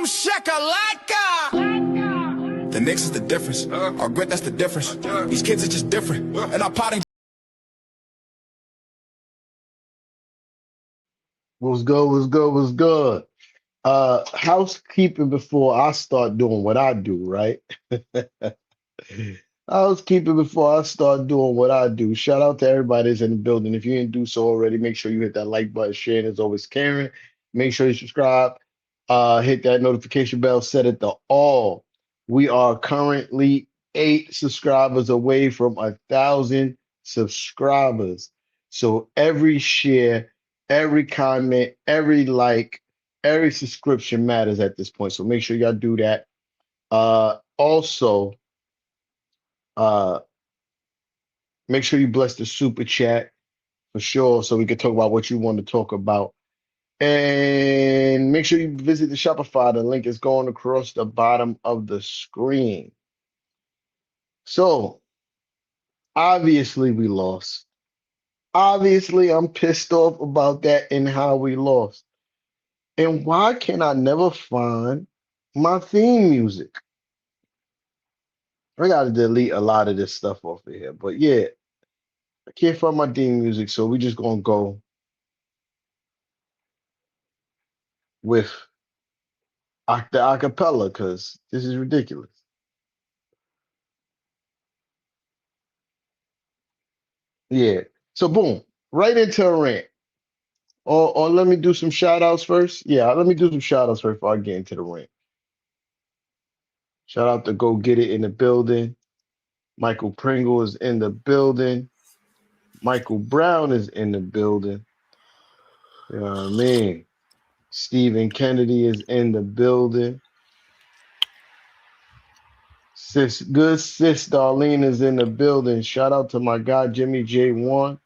shakalaka. The Knicks is the difference. Our grit, that's the difference. These kids are just different. And our potting. What's good? What's good? What's good? Housekeeping before I start doing what I do, right? Housekeeping before I start doing what I do. Shout out to everybody that's in the building. If you didn't do so already, make sure you hit that like button, share, and as always, Karen. Make sure you subscribe. Hit that notification bell, set it to all. We are currently 8 subscribers away from 1,000 subscribers. So every share, every comment, every like, every subscription matters at this point. So make sure y'all do that. Also, uh, make sure you bless the super chat for sure so we can talk about what you want to talk about. And make sure you visit the Shopify. The link is going across the bottom of the screen. So, obviously, we lost. Obviously, I'm pissed off about that and how we lost. And why can I never find my theme music? I got to delete a lot of this stuff off of here. But yeah, I can't find my theme music. So we just going to go with the acapella because this is ridiculous. Yeah. So boom, right into a rant. Or let me do some shout outs first. Yeah, let me do some shout outs first before I get into the rant. Shout out to Go Get It in the building. Michael Pringle is in the building. Michael Brown is in the building. You know what I mean? Stephen Kennedy is in the building. Good sis Darlene is in the building. Shout out to my guy Jimmy J1.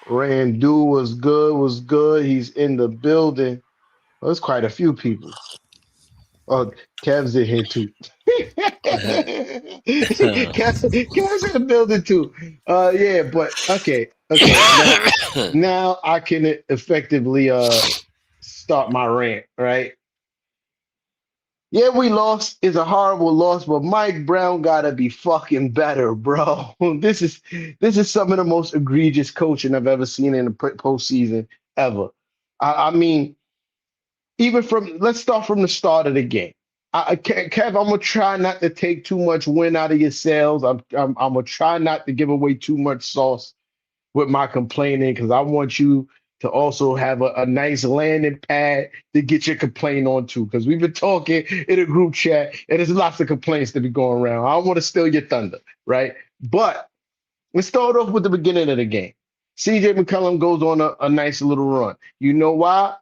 Randu was good. He's in the building. Well, there's quite a few people. Oh, Kev's in here too. Kev's in the building too. Yeah, but okay. Now I can effectively start my rant, right? Yeah, we lost. It's a horrible loss, but Mike Brown gotta be fucking better, bro. This is some of the most egregious coaching I've ever seen in the postseason ever. I mean, even from let's start from the start of the game. Kev, I'm gonna try not to take too much wind out of your sails. I'm gonna try not to give away too much sauce with my complaining because I want you to also have a nice landing pad to get your complaint on too. Because we've been talking in a group chat and there's lots of complaints to be going around. I don't want to steal your thunder, right? But let's start off with the beginning of the game. CJ McCollum goes on a nice little run. You know why?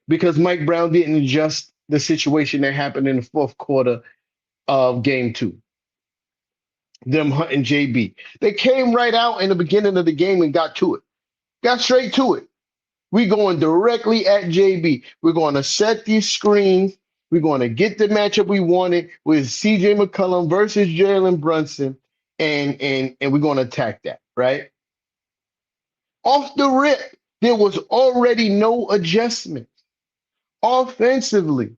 Because Mike Brown didn't adjust the situation that happened in the fourth quarter of game two. Them hunting JB. They came right out in the beginning of the game and got to it. Got straight to it. We going directly at JB. We're going to set these screens. We're going to get the matchup we wanted with CJ McCollum versus Jalen Brunson, and we're going to attack that, right? Off the rip, there was already no adjustment. Offensively,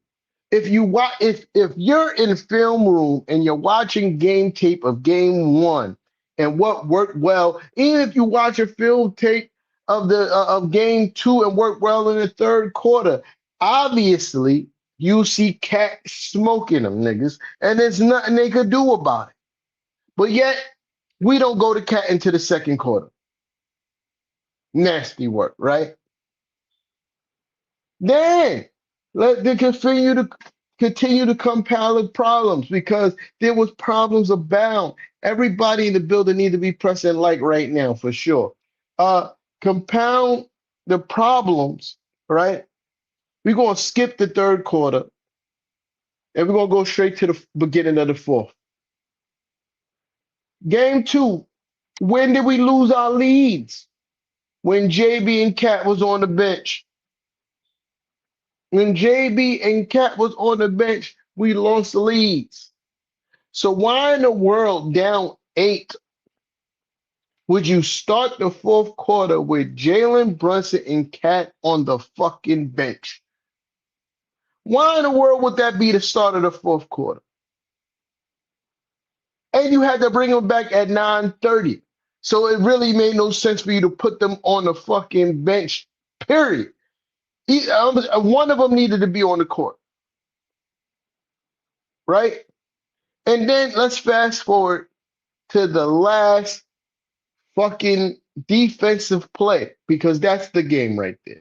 if you're in film room and you're watching game tape of game one and what worked well, even if you watch a film tape of the of game two and worked well in the third quarter, obviously you see Cat smoking them niggas, and there's nothing they could do about it. But yet we don't go to Cat into the second quarter. Nasty work, right? Then let them continue to compound problems because there was problems abound. Everybody in the building need to be pressing like right now for sure. Compound the problems, right? We're gonna skip the third quarter and we're gonna go straight to the beginning of the fourth. Game two, when did we lose our leads? When JB and Cat was on the bench. When JB and Cat was on the bench, we lost the leads. So why in the world down 8 would you start the fourth quarter with Jalen Brunson and Cat on the fucking bench? Why in the world would that be the start of the fourth quarter? And you had to bring them back at 9:30. So it really made no sense for you to put them on the fucking bench, period. One of them needed to be on the court, right? And then let's fast forward to the last fucking defensive play because that's the game right there.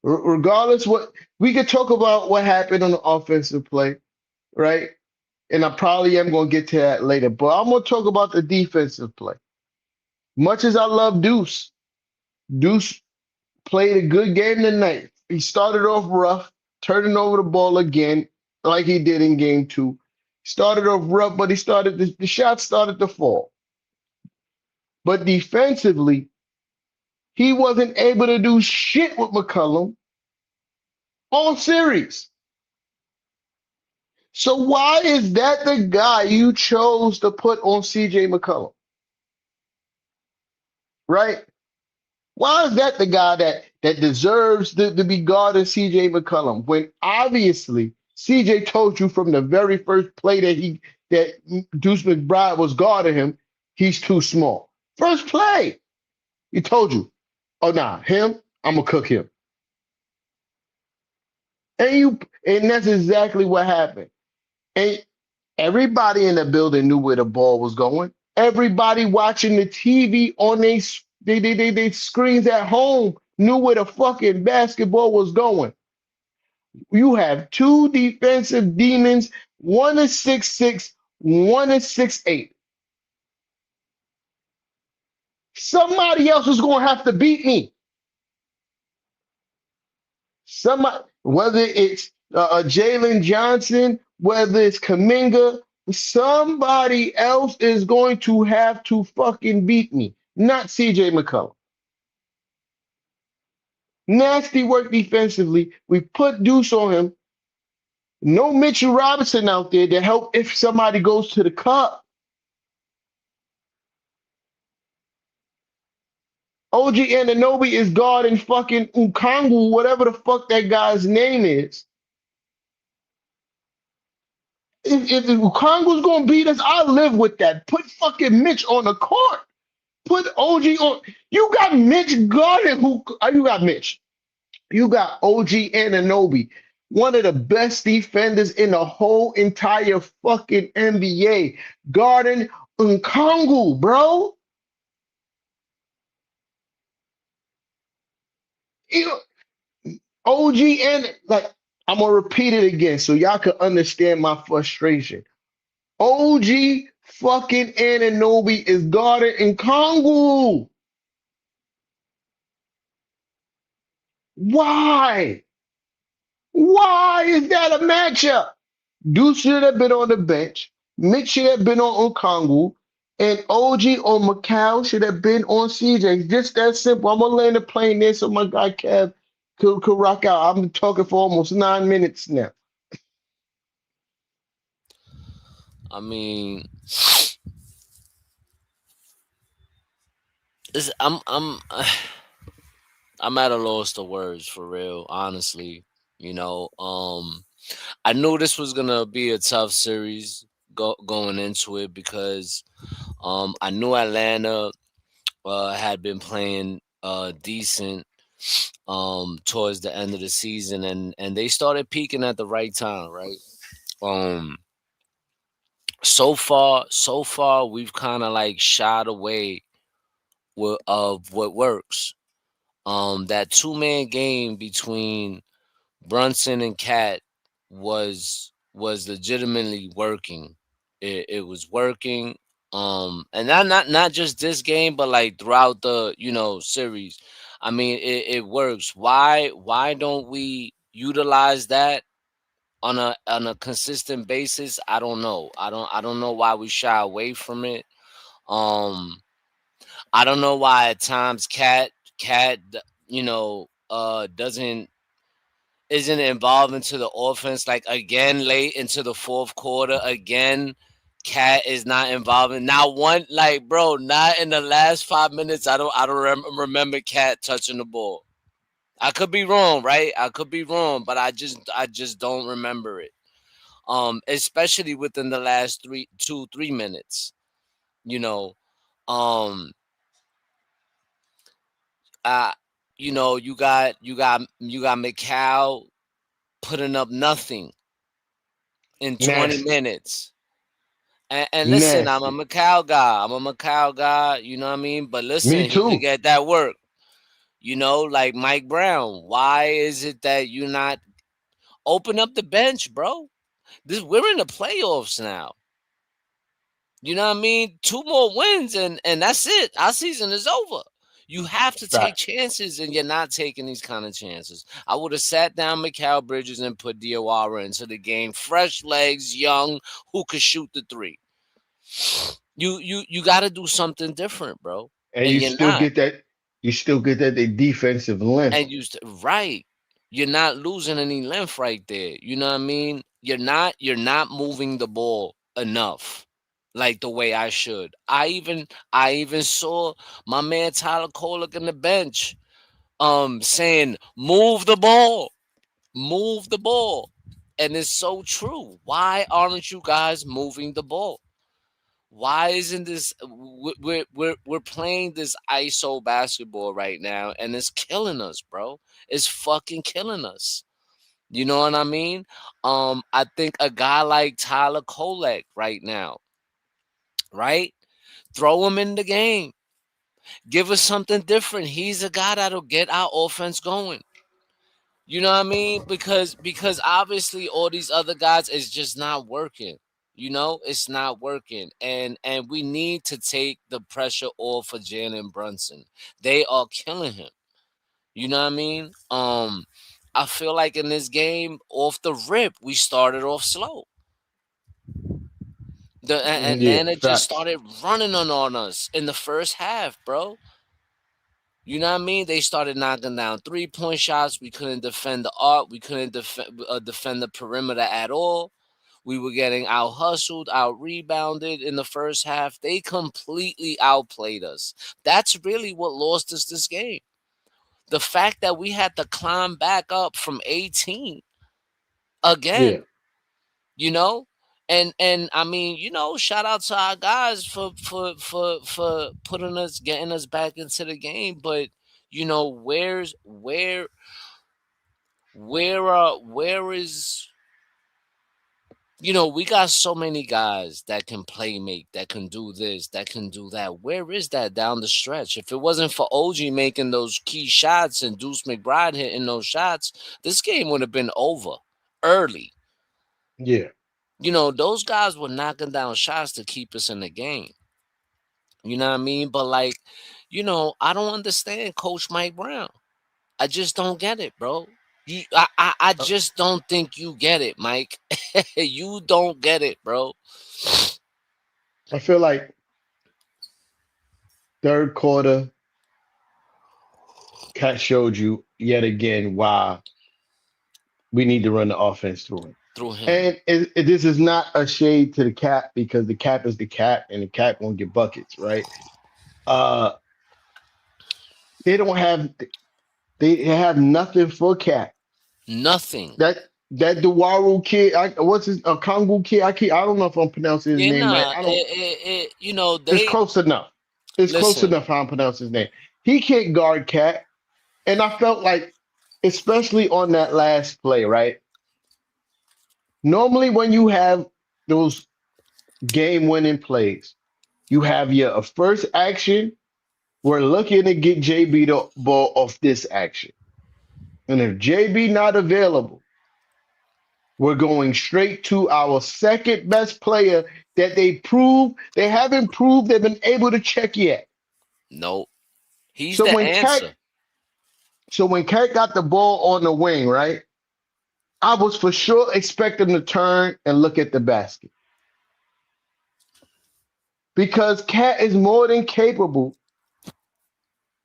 Regardless what we could talk about what happened on the offensive play, right? And I probably am going to get to that later, but I'm going to talk about the defensive play. Much as I love Deuce, Deuce played a good game tonight. He started off rough, turning over the ball again, like he did in game two. Started off rough, but the shots started to fall. But defensively, he wasn't able to do shit with McCollum all series. So why is that the guy you chose to put on CJ McCollum? Right? Why is that the guy that deserves to be guarding CJ McCollum when obviously CJ told you from the very first play that Deuce McBride was guarding him, he's too small. First play, he told you, oh nah, him, I'm gonna cook him. And that's exactly what happened. And everybody in the building knew where the ball was going. Everybody watching the TV on they screens at home knew where the fucking basketball was going. You have two defensive demons. One is 6'6", one is 6'8". Somebody else is going to have to beat me. Somebody, whether it's Jalen Johnson, whether it's Kaminga, somebody else is going to have to fucking beat me, not CJ McCollum. Nasty work defensively. We put Deuce on him. No Mitchell Robinson out there to help if somebody goes to the cup. OG Anunoby is guarding fucking Ukongu, whatever the fuck that guy's name is. If Ukongu's gonna beat us, I'll live with that. Put fucking Mitch on the court. Put OG on. You got Mitch guarding you got Mitch. You got OG Anunoby, one of the best defenders in the whole entire fucking NBA, guarding Nkongu, bro. You know, OG and like I'm gonna repeat it again so y'all can understand my frustration. OG fucking Anunoby is guarding Nkongu. Why? Why is that a matchup? Deuce should have been on the bench. Mitch should have been on Okongwu. And OG or Macau should have been on CJ. Just that simple. I'm gonna land the plane there so my guy Kev could rock out. I've been talking for almost 9 minutes now. I mean, I'm at a loss to words for real, honestly. You know, I knew this was gonna be a tough series going into it because I knew Atlanta had been playing decent towards the end of the season, and they started peaking at the right time, right? Um, so far, we've kind of like shied away of what works. That 2-man game between Brunson and Cat was legitimately working. It was working. And not just this game, but like throughout the series. I mean, it works. Why don't we utilize that on a consistent basis? I don't know. I don't know why we shy away from it. Um, I don't know why at times Cat doesn't isn't involved into the offense. Like again, late into the fourth quarter, again, Cat is not involved in not one. Like bro, not in the last 5 minutes. I don't remember Cat touching the ball. I could be wrong, right? I could be wrong, but I just don't remember it. Especially within the last 3 minutes. You know, um, uh, you got McCall putting up nothing in 20 Nasty, minutes. And listen, I'm a nasty. Macau guy. I'm a Macau guy. You know what I mean? But Me listen, he could too. get that work. Like Mike Brown. Why is it that you not open up the bench, bro? We're in the playoffs now. You know what I mean? Two more wins and that's it. Our season is over. You have to take Facts. chances, and you're not taking these kind of chances. I would have sat down Mikal Bridges and put Diawara into the game. Fresh legs, young, who could shoot the three. You got to do something different, bro. And And you you're still not. get that. You still get that the defensive length. And right. You're not losing any length right there. You know what I mean? You're not moving the ball enough like the way I should. I even saw my man Tyler Kolek in the bench saying move the ball. Move the ball. And it's so true. Why aren't you guys moving the ball? Why isn't this we're playing this ISO basketball right now, and it's killing us, bro. It's fucking killing us. You know what I mean? I think a guy like Tyler Kolek right now, right? Throw him in the game. Give us something different. He's a guy that'll get our offense going. You know what I mean? Because obviously all these other guys is just not working. It's not working. And we need to take the pressure off of Jalen Brunson. They are killing him. You know what I mean? I feel like in this game, off the rip, we started off slow. Yeah, Atlanta just facts. started running on us in the first half, bro. You know what I mean? They started knocking down 3-point shots. We couldn't defend the arc. We couldn't defend the perimeter at all. We were getting out hustled, out rebounded in the first half. They completely outplayed us. That's really what lost us this game. The fact that we had to climb back up from 18 Yeah. again, you know? And I mean, shout out to our guys for getting us back into the game. But where is we got so many guys that can play make, that can do this, that can do that. Where is that down the stretch? If it wasn't for OG making those key shots and Deuce McBride hitting those shots, this game would have been over early. Yeah. Those guys were knocking down shots to keep us in the game. You know what I mean? But like, I don't understand Coach Mike Brown. I just don't get it, bro. I Uh, just don't think you get it, Mike. You don't get it, bro. I feel like third quarter, Cat showed you yet again why we need to run the offense through him. Through him. And this is not a shade to the cap because the cap is the cap and the cap won't get buckets, right? Uh, they don't have they have nothing for cap. Nothing. That Duwaru kid, what's his Kongu kid? I don't know if I'm pronouncing his Yeah, name right. nah. I don't. It's They close enough. It's close listen. enough how I'm pronouncing his name. He can't guard cat, and I felt like, especially on that last play, right? Normally, when you have those game-winning plays, you have your first action. We're looking to get JB the ball off this action, and if JB not available, we're going straight to our second best player that they haven't proved they've been able to check yet. Nope. He's So the when Cat answer. so when Cat got the ball on the wing, right? I was for sure expecting to turn and look at the basket because Cat is more than capable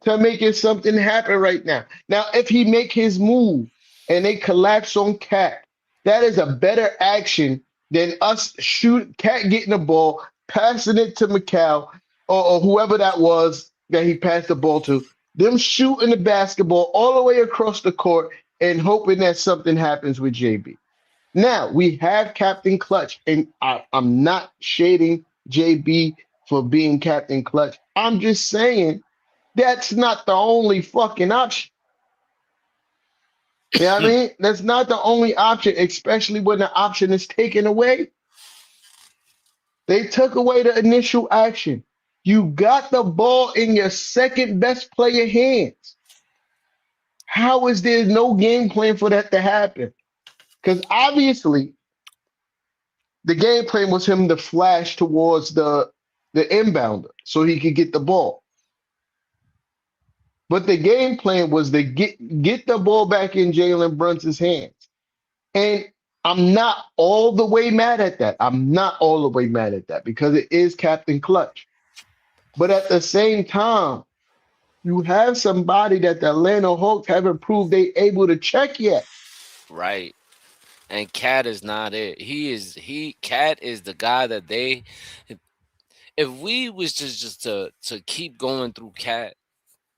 to making something happen right now. Now, if he make his move and they collapse on Cat, that is a better action than us shoot Cat getting the ball, passing it to McCall or whoever that was that he passed the ball to. them shooting the basketball all the way across the court and hoping that something happens with JB. Now we have Captain Clutch, and I'm not shading JB for being Captain Clutch. I'm just saying that's not the only fucking option. You know what I mean? That's not the only option, especially when the option is taken away. They took away the initial action. You got the ball in your second best player hands. How is there no game plan for that to happen? Because obviously the game plan was him to flash towards the inbounder so he could get the ball. But the game plan was to get the ball back in Jalen Brunson's hands. And I'm not all the way mad at that. I'm not all the way mad at that because it is Captain Clutch. But at the same time, you have somebody that the Atlanta Hawks haven't proved they able to check yet. Right. And Cat is not it. Cat is the guy that they if we was just to keep going through Cat,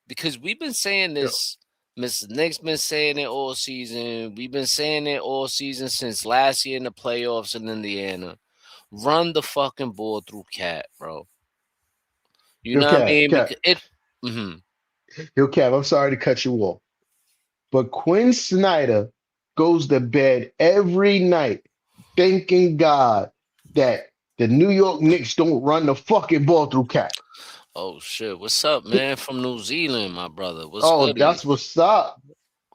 because we've been saying Yeah. this, Mr. Nick's been saying it all season. We've been saying it all season since last year in the playoffs in Indiana. Run the fucking ball through Cat, bro. You Yo, know what I Cap, mean? Cap, Because it hmm yo, Cap, I'm sorry to cut you off. But Quinn Snyder goes to bed every night thanking God that the New York Knicks don't run the fucking ball through Cap. Oh shit. What's up, man? From New Zealand, my brother. What's Oh, goody? that's what's up.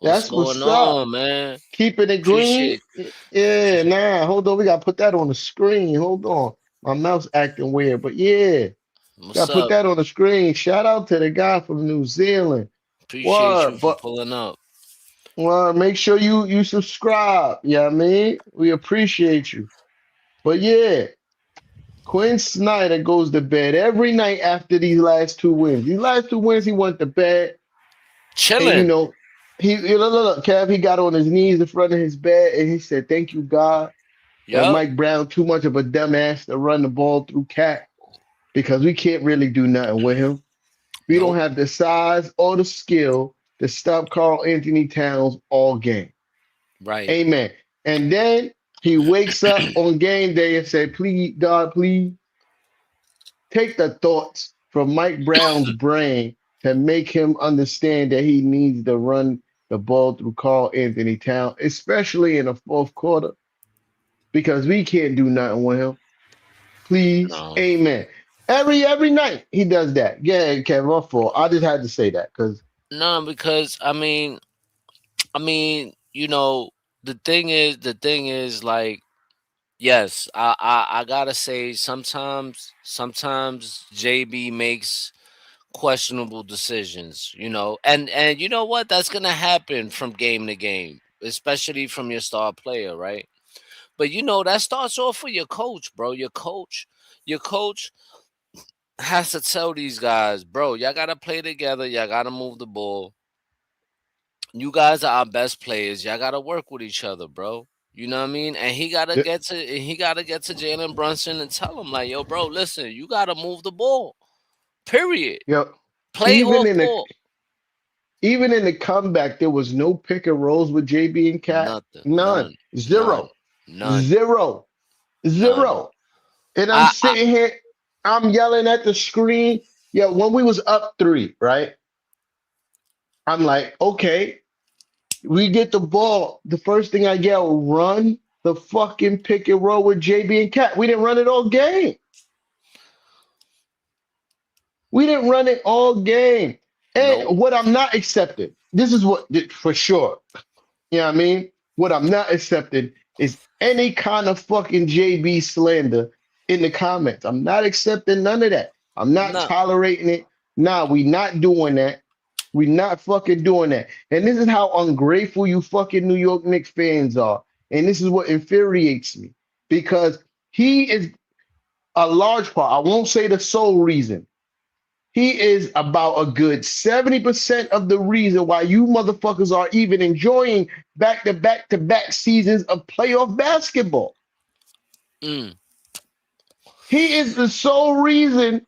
What's That's going what's up. on, man? Keeping it green. Appreciate Yeah, appreciate nah, hold on. We gotta put that on the screen. Hold on. My mouse acting weird, but yeah, what's gotta put up? that on the screen. Shout out to the guy from New Zealand. Appreciate you Word, for but pulling up. make sure you subscribe. Yeah, I mean, we appreciate you. But yeah, Quinn Snyder goes to bed every night after these last two wins. These last two wins, he went to bed, and Chilling. look, Kev, he got on his knees in front of his bed, and he said, "Thank you, God, that Yup. Mike Brown too much of a dumbass to run the ball through Cat because we can't really do nothing with him. We don't Nope. have the size or the skill to stop Carl Anthony Towns all game." Right. Amen. And then he wakes up on game day and said, "Please, God, please take the thoughts from Mike Brown's brain to make him understand that he needs to run the ball through Carl Anthony Towns, especially in the fourth quarter, because we can't do nothing with him. Please, No. amen." Every night he does that. Yeah, Kevin, my fault. I just had to say that because No, because I mean, the thing is like, yes, I gotta say sometimes JB makes questionable decisions, and you know what? That's gonna happen from game to game, especially from your star player, right? But that starts off with your coach, bro. Your coach has to tell these guys, bro, y'all gotta play together, y'all gotta move the ball. You guys are our best players. Y'all gotta work with each other, bro. You know what I mean? And he gotta get to Jalen Brunson and tell him like, yo, bro, listen, you gotta move the ball. Period. you know, Play even off in the ball. even in the comeback, there was no pick and rolls with JB and Cat. Nothing. None. None. None. Zero. None. Zero. None. Zero. And I'm I sitting here, I'm yelling at the screen. Yeah, when we was up three, right? I'm like, okay, we get the ball. The first thing I yell, run the fucking pick and roll with JB and Cat. We didn't run it all game. We didn't run it all game. Nope. And what I'm not accepting, this is what for sure. You know what I mean? What I'm not accepting is any kind of fucking JB slander in the comments. I'm not accepting none of that. I'm not No. tolerating it. Nah, we not doing that. We not fucking doing that. And this is how ungrateful you fucking New York Knicks fans are. And this is what infuriates me because he is a large part. I won't say the sole reason. He is about a good 70% of the reason why you motherfuckers are even enjoying back-to-back-to-back seasons of playoff basketball. Mm. He is the sole reason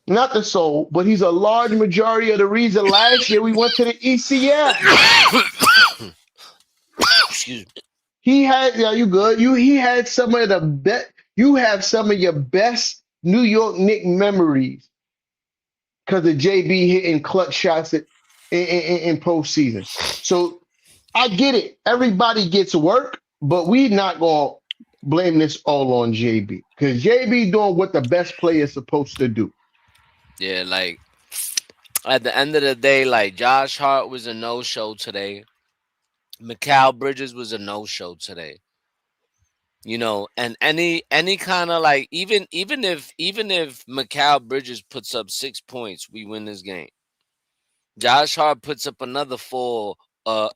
not the soul, but he's a large majority of the reason last year we went to the ECF. Excuse me. He had, yeah, you good. He had some of the best. You have some of your best New York Knicks memories because of JB hitting clutch shots in postseason. So I get it. Everybody gets work, but we not gonna blame this all on JB because JB doing what the best player is supposed to do. Yeah, like at the end of the day, like Josh Hart was a no show today. Mikal Bridges was a no show today. And any kind of like even if Mikal Bridges puts up 6 points, we win this game. Josh Hart puts up another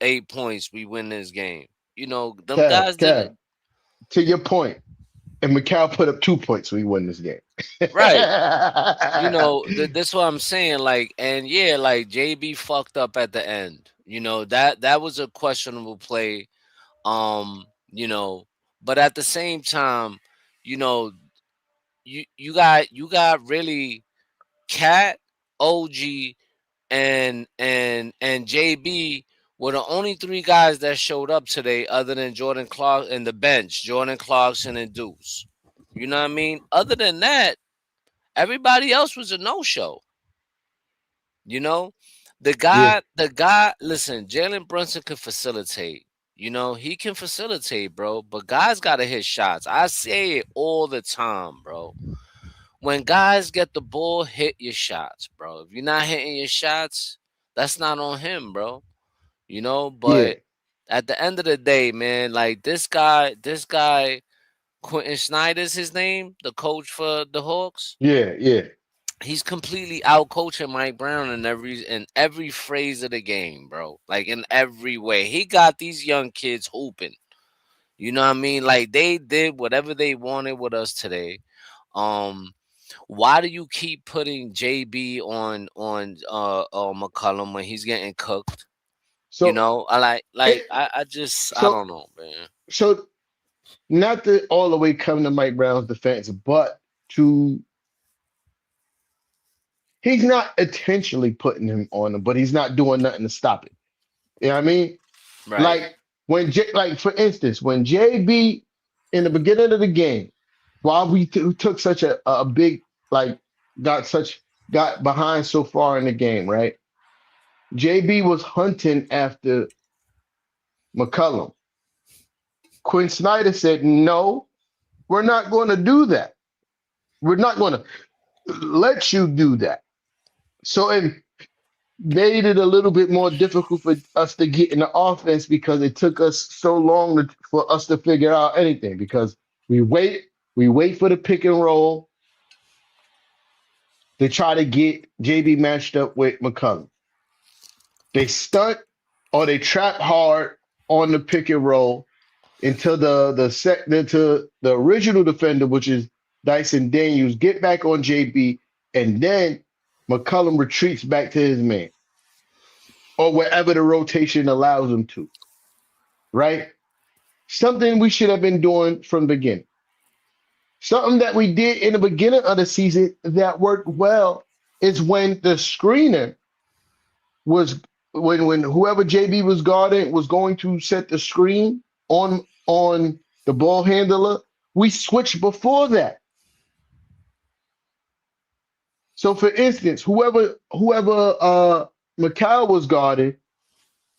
8 points, we win this game. Them guys Kev, didn't. to your point, and McCall put up 2 points, we won this game. Right. That's what I'm saying. Like, and yeah, like JB fucked up at the end. That was a questionable play. Um, you know, but at the same time, you know, you got really Cat, OG, and JB were the only three guys that showed up today, other than Jordan Clark and the bench, Jordan Clarkson and Deuce. You know what I mean? Other than that, everybody else was a no show. You know, the Yeah, guy, the guy. Listen, Jalen Brunson can facilitate. He can facilitate, bro. But guys gotta hit shots. I say it all the time, bro. When guys get the ball, hit your shots, bro. If you're not hitting your shots, that's not on him, bro. yeah, But at the end of the day, man, like this guy, Quentin Snyder's his name, the coach for the Hawks. yeah, yeah, He's completely out coaching Mike Brown in every phrase of the game, bro. Like in every way. He got these young kids hooping. You know what I mean? Like they did whatever they wanted with us today. Um, why do you keep putting JB on McCollum when he's getting cooked? So I like it, I so don't know, man. so not to all the way come to Mike Brown's defense, but to he's not intentionally putting him on him, but he's not doing nothing to stop it. You know what I mean? Right. Like like for instance, when JB in the beginning of the game, while we took such a big like got behind so far in the game, right? JB was hunting after McCullum. Quinn Snyder said, "No, we're not going to do that. We're not going to let you do that." So it made it a little bit more difficult for us to get in the offense because it took us so long for us to figure out anything because we wait for the pick and roll to try to get JB matched up with McCullum. They stunt or they trap hard on the pick and roll until to the original defender, which is Dyson Daniels, get back on JB, and then McCullum retreats back to his man or wherever the rotation allows him to. Right? Something we should have been doing from the beginning. Something that we did in the beginning of the season that worked well is when the screener was when whoever JB was guarding was going to set the screen on the ball handler, we switched before that. So for instance, whoever Mikal was guarding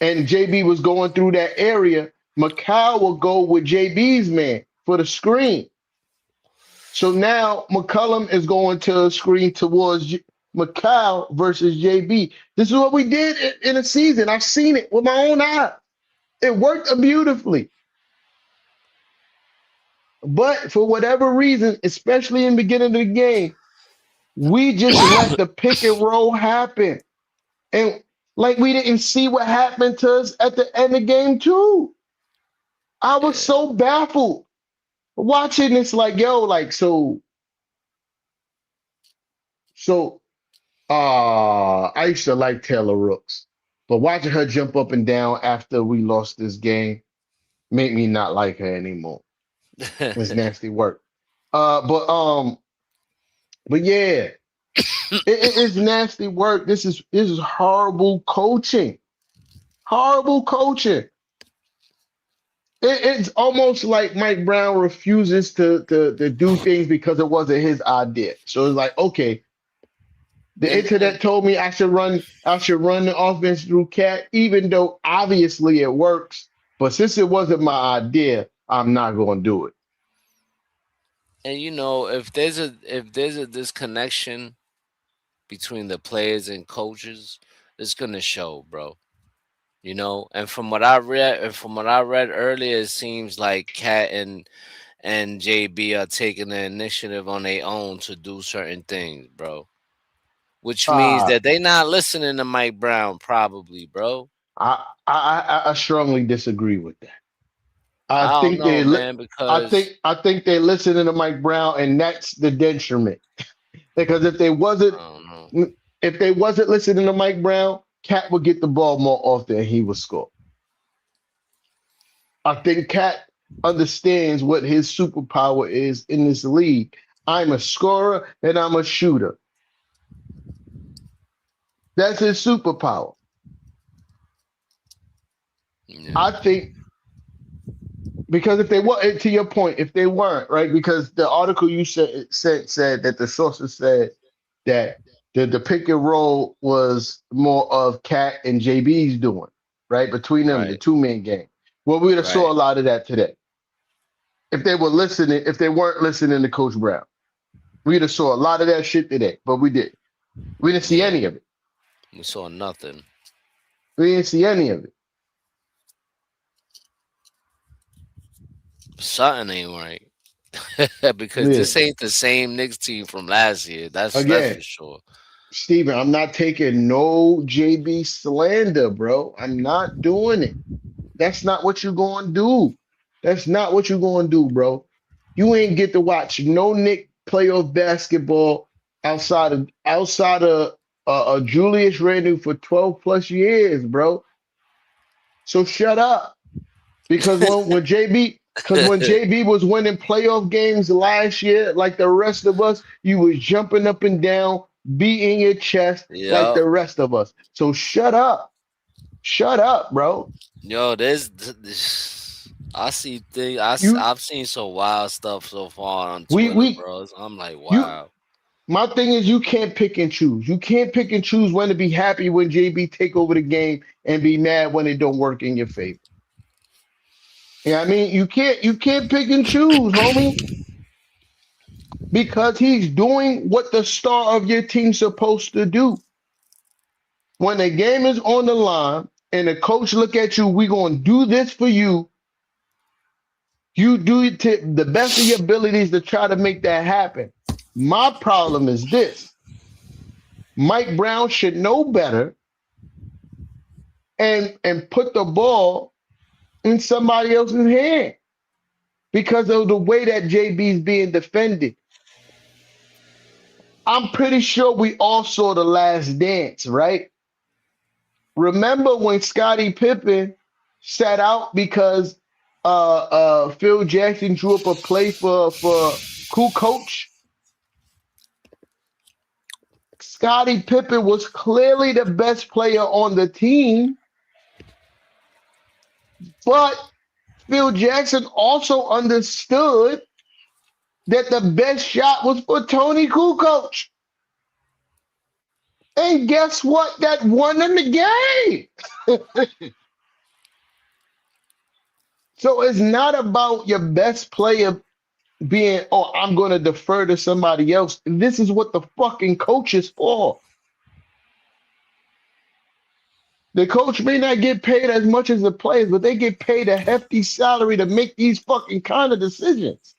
and JB was going through that area, Mikal will go with JB's man for the screen. So now McCullum is going to screen towards Mikal versus JB. This is what we did in a season. I've seen it with my own eyes. It worked beautifully. But for whatever reason, especially in the beginning of the game, we just let the pick and roll happen. And like we didn't see what happened to us at the end of game two. I was Yeah. so baffled watching this, like, yo, like I used to like Taylor Rooks, but watching her jump up and down after we lost this game made me not like her anymore. It's nasty work. Uh, but um, but yeah. It's nasty work. This is horrible coaching. Horrible coaching. It's almost like Mike Brown refuses to do things because it wasn't his idea. So it's like, okay, the And internet told me I should run the offense through Cat, even though obviously it works. But since it wasn't my idea, I'm not going to do it. if there's a disconnection between the players and coaches, it's gonna show, bro. And from what I read earlier, it seems like Cat and JB are taking the initiative on their own to do certain things, bro. Which means Uh, that they not listening to Mike Brown, probably, bro. I strongly disagree with that. I I don't think know, they li- man, because I think they're listening to Mike Brown, and that's the detriment. Because I don't know. if they wasn't listening to Mike Brown, Cat would get the ball more often and he would score. I think Cat understands what his superpower is in this league. I'm a scorer and I'm a shooter. That's his superpower. Yeah, I think because if they were to your point, if they weren't right, because the article you said that the sources said that the pick and roll was more of Cat and JB's doing right between them, the right, 2 man game. Well, we'd have saw right. a lot of that today if they were listening. If they weren't listening to Coach Brown, we'd have saw a lot of that shit today. But we did. We didn't see Yeah, any of it. we saw nothing. We didn't see any of it. Something ain't right. Because Yeah. this ain't the same Knicks team from last year. That's Again, for sure. Steven, I'm not taking no JB slander, bro. I'm not doing it. That's not what you're going to do. That's not what you're going to do, bro. You ain't get to watch no Nick playoff basketball outside of Julius Randle for 12 plus years, bro. So shut up. Because when JB was winning playoff games last year, like the rest of us, you was jumping up and down, beating your chest like Yo, the rest of us. So shut up. Shut up, bro. yo, this I see things. You I've seen some wild stuff so far on we Twitter, we bro. I'm like, you wow. My thing is you can't pick and choose. You can't pick and choose when to be happy when JB take over the game and be mad when it don't work in your favor. Yeah, I mean you can't pick and choose, homie, because he's doing what the star of your team's supposed to do. When the game is on the line and the coach look at you, we gonna do this for you. You do it to the best of your abilities to try to make that happen. My problem is this: Mike Brown should know better and put the ball in somebody else's hand because of the way that JB is being defended. I'm pretty sure we all saw The Last Dance, right? Remember when Scottie Pippen sat out because Phil Jackson drew up a play for cool coach? Scottie Pippen was clearly the best player on the team, but Phil Jackson also understood that the best shot was for Tony Kukoc. And guess what? That won them the game. So it's not about your best player being, oh, I'm going to defer to somebody else. This is what the fucking coach is for. The coach may not get paid as much as the players, but they get paid a hefty salary to make these fucking kind of decisions.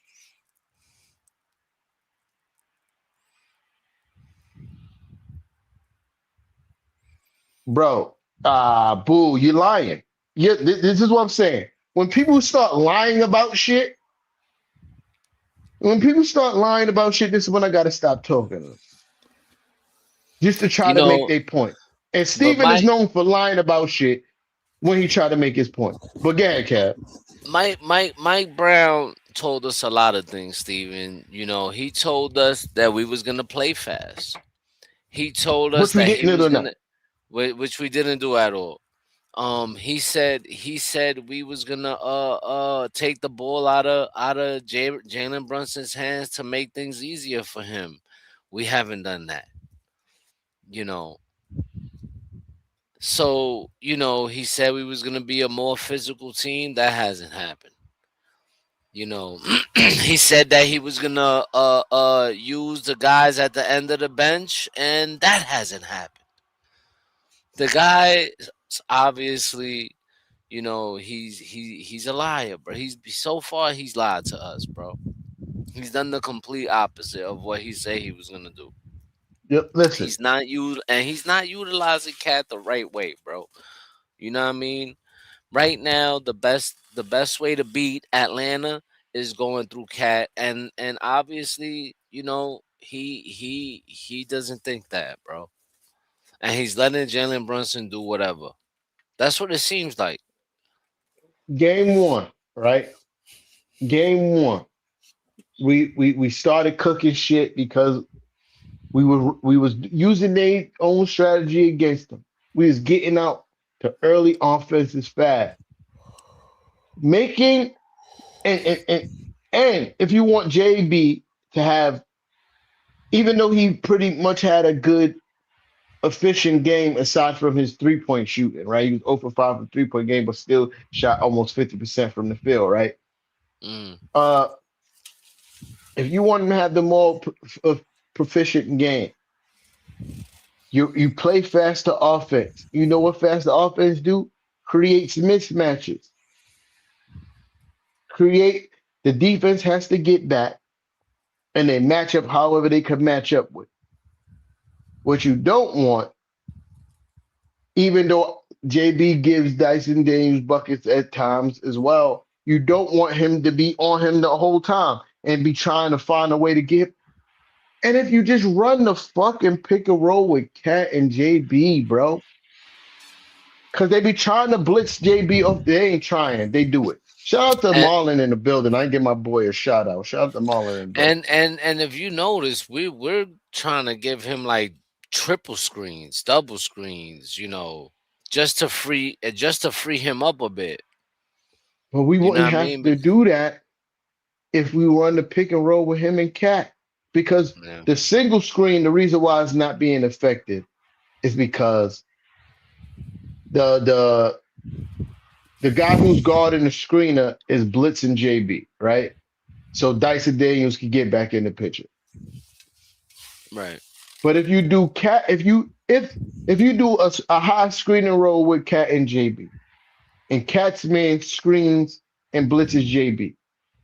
Bro, boo, you're lying. Yeah, this is what I'm saying. When people start lying about shit, when people start lying about shit, this is when I got to stop talking to them just to try You to make know, their point. And but Steven is Mike, known for lying about shit when he tried to make his point. But go ahead, Cap. Mike Brown told us a lot of things, Steven. He told us that we was gonna play fast. he told us which we that he didn't was do enough. gonna, which we didn't do at all. He said we was gonna take the ball out of Jalen Brunson's hands to make things easier for him. We haven't done that, you know. So he said we was gonna be a more physical team. That hasn't happened. You know, he said that he was gonna use the guys at the end of the bench, and that hasn't happened. The guy obviously, he's a liar, bro. He's so far he's lied to us, bro. He's done the complete opposite of what he said he was gonna do. Listen, He's not utilizing Cat the right way, bro. You know what I mean? Right now, the best way to beat Atlanta is going through Cat, and obviously, he doesn't think that, bro. And he's letting Jalen Brunson do whatever. That's what it seems like. game one, right? Game one, we started cooking shit because we was using their own strategy against them. We was getting out to early offenses fast, making and if you want JB to have, even though he pretty much had a good efficient game aside from his 3-point shooting, right? He was 0 for 5 from 3-point game, but still shot almost 50% from the field, right? Mm. Uh, if you want him to have the more proficient game, you play faster offense. You know what faster offense do? Creates mismatches. Create the defense has to get back and they match up however they can match up with. What you don't want, even though JB gives Dyson Daniels buckets at times as well, you don't want him to be on him the whole time and be trying to find a way to get. And if you just run the fucking pick and roll with Cat and JB, bro, because they be trying to blitz JB off. They ain't trying. They do it. Shout out to And Marlon in the building. I give my boy a shout out. Shout out to Marlon in the building. and if you notice, we're trying to give him like triple screens, double screens, just to free him up a bit. But we You know wouldn't what I have mean? to do that if we run the pick and roll with him and Cat. Because Yeah. the single screen, the reason why it's not being effective is because the the the guy who's guarding the screener is blitzing JB, right? So Dyson Daniels can get back in the picture. Right. But if you do Cat, if you do a high screen and roll with Cat and JB, and Cat's man screens and blitzes JB,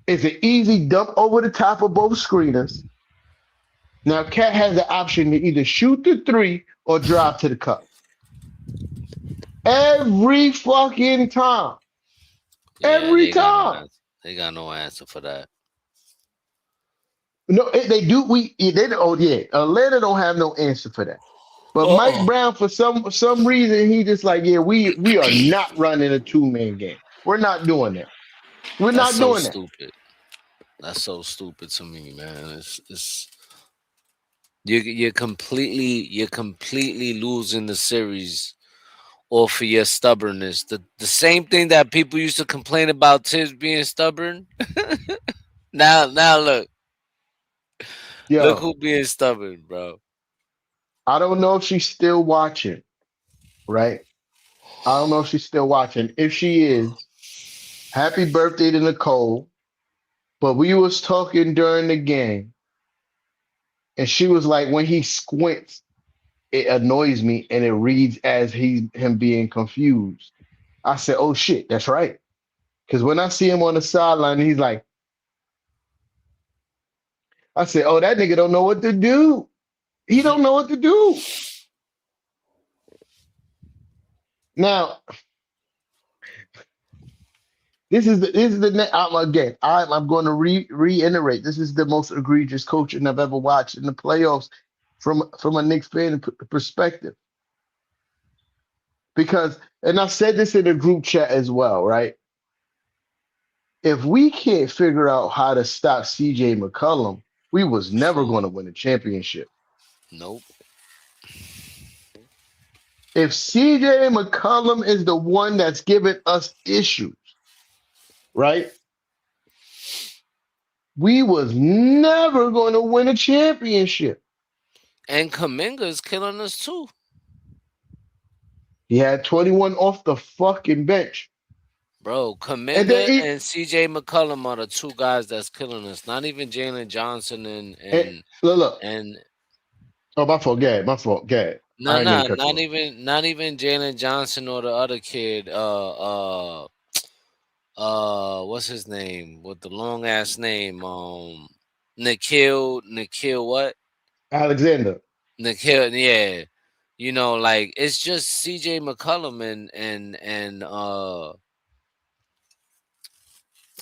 it's an easy dump over the top of both screeners. Now Cat has the option to either shoot the three or drive to the cup. Every fucking time. Yeah, Every they got no time. answer. They got no answer for that. No, they do. They oh yeah. Atlanta don't have no answer for that. But Mike Oh, Brown, for some reason, he just like, yeah, we are not running a 2-man game. We're not doing that. We're that's not so doing that. stupid. That's so stupid to me, man. It's you're completely losing the series off of your stubbornness. The same thing that people used to complain about Tibbs being stubborn. Now look Yo, who being stubborn, bro. I don't know if she's still watching, right? I don't know if she's still watching. If she is, happy birthday to Nicole. But we was talking during the game, and she was like, when he squints, it annoys me, and it reads as him being confused. I said, oh shit, that's right. Because when I see him on the sideline, he's like, I said, oh, that nigga don't know what to do. He don't know what to do. Now, again. I'm going to reiterate. This is the most egregious coaching I've ever watched in the playoffs from a Knicks fan perspective. Because, and I said this in a group chat as well, right? If we can't figure out how to stop CJ McCollum, we was never Fool. going to win a championship. Nope. If CJ McCollum is the one that's giving us issues, right? We was never going to win a championship. And Kaminga is killing us too, He had 21 off the fucking bench. bro. And then Kaminga he, and CJ McCollum are the two guys that's killing us. Not even Jalen Johnson and look, and oh, my fault, Gad, my fault, Gad. no, I ain't mean no, to cut you off. not even Jalen Johnson or the other kid. What's his name with the long ass name? Nikhil, what? Alexander. Nikhil, yeah. You know, like it's just CJ McCollum and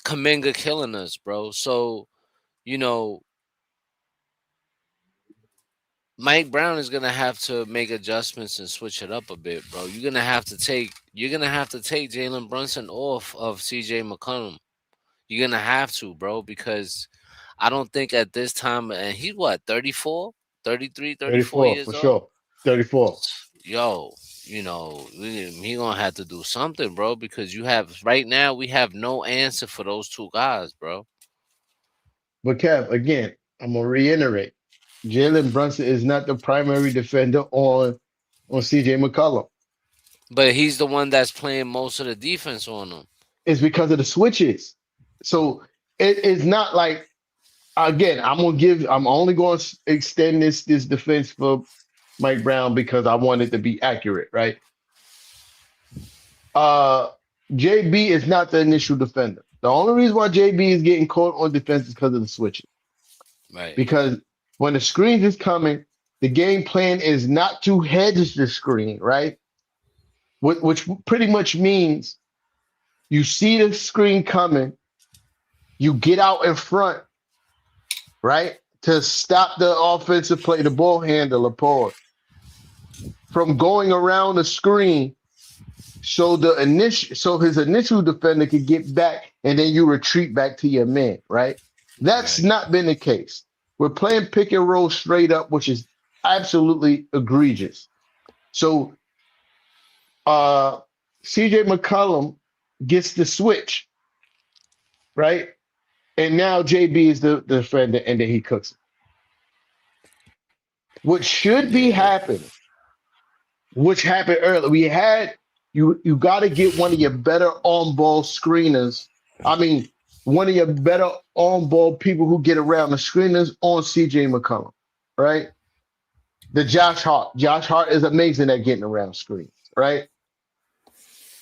Kaminga killing us, bro. So you know, Mike Brown is gonna have to make adjustments and switch it up a bit, bro. You're gonna have to take Jalen Brunson off of CJ McCollum. You're gonna have to, bro, because I don't think at this time, and he's what, 34, 33, 34 34 years for old. sure. 34. Yo, he gonna have to do something, bro, because you have right now we have no answer for those two guys, bro. But Kev, again, I'm gonna reiterate. Jalen Brunson is not the primary defender on CJ McCollum. But he's the one that's playing most of the defense on them. It's because of the switches. So it is not like again, I'm only going to extend this defense for Mike Brown because I want it to be accurate, right? Uh JB is not the initial defender. The only reason why JB is getting caught on defense is because of the switches. Right, Because when the screens is coming, the game plan is not to hedge the screen, right? Which pretty much means you see the screen coming, you get out in front, right, to stop the offensive play, the ball handler, pause, from going around the screen, so his initial defender could get back, and then you retreat back to your man, right? That's right. not been the case. We're playing pick and roll straight up, which is absolutely egregious. So uh CJ McCollum gets the switch, right? And now JB is the defender, and then he cooks it. What should be Yeah, happening, which happened earlier, we had you got to get one of your better on ball screeners. I mean, one of your better on ball people who get around the screeners on CJ McCollum, right? The Josh Hart. Josh Hart is amazing at getting around screens, right?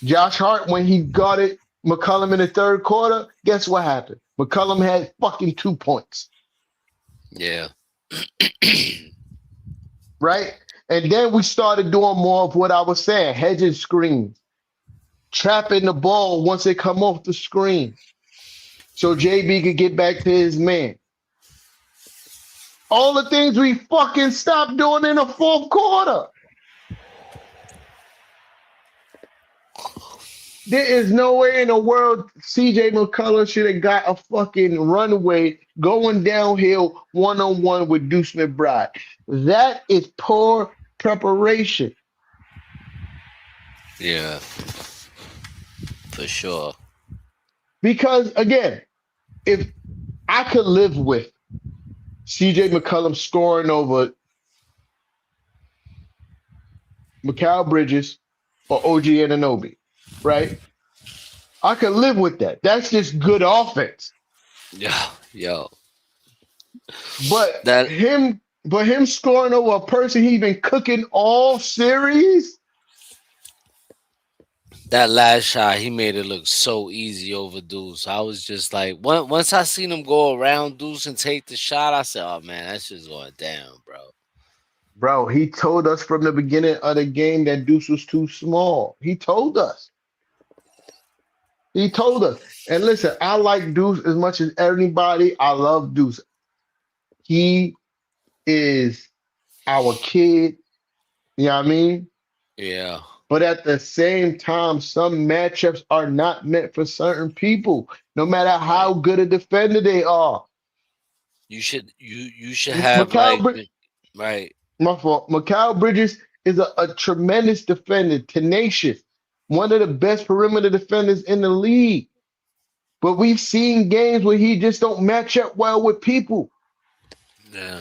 Josh Hart, when he got it, McCollum in the third quarter, guess what happened? McCollum had fucking 2 points, yeah, right? And then we started doing more of what I was saying, hedging screens, trapping the ball once it come off the screen, so JB could get back to his man. All the things we fucking stopped doing in the fourth quarter. There is no way in the world CJ McCullough should have got a fucking runway going downhill 1-on-1 with Deuce McBride. That is poor preparation. yeah, for sure. Because again, if I could live with CJ McCollum scoring over Mikal Bridges or OG Anunoby, right? I could live with that. That's just good offense. Yeah, yo, But that him scoring over a person he been cooking all series. that last shot, he made it look so easy over Deuce. I was just like, once I seen him go around Deuce and take the shot, I said, "Oh man, that's just going down, bro." Bro, he told us from the beginning of the game that Deuce was too small. He told us. He told us. And listen, I like Deuce as much as anybody. I love Deuce. He is our kid. You know what I mean? Yeah, But at the same time, some matchups are not meant for certain people, no matter right. how good a defender they are. You should have Mikal, like right. my fault. Mikal Bridges is a tremendous defender, tenacious, one of the best perimeter defenders in the league. But we've seen games where he just don't match up well with people. Yeah.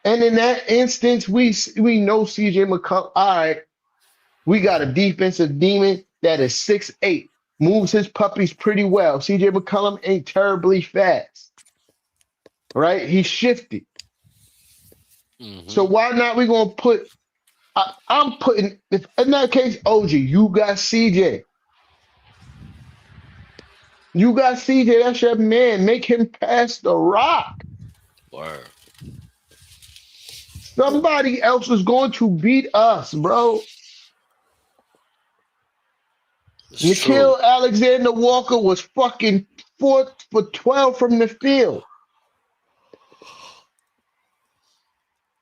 And in that instance, we know CJ McCollum. All right, we got a defensive demon that is 6'8", moves his puppies pretty well. CJ McCollum ain't terribly fast, right? He's shifty. So Hmm. why not we gonna put? I'm putting if in that case, OG, you got CJ. You got CJ. That's your man. Make him pass the rock. Word. Somebody else is going to beat us, bro. It's true. Nikhil Alexander Walker was fucking 4 for 12 from the field.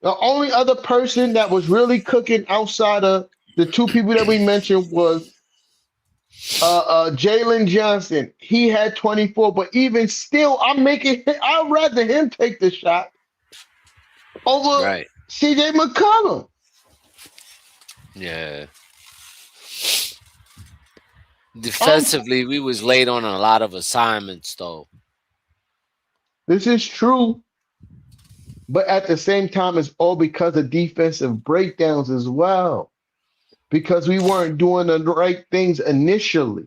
The only other person that was really cooking outside of the two people that we mentioned was Jalen Johnson. He had 24, but even still, I'd rather him take the shot over Right. CJ McCollum. Yeah. Um, Defensively, we was late on a lot of assignments though. this is true, but at the same time, it's all because of defensive breakdowns as well. Because we weren't doing the right things initially.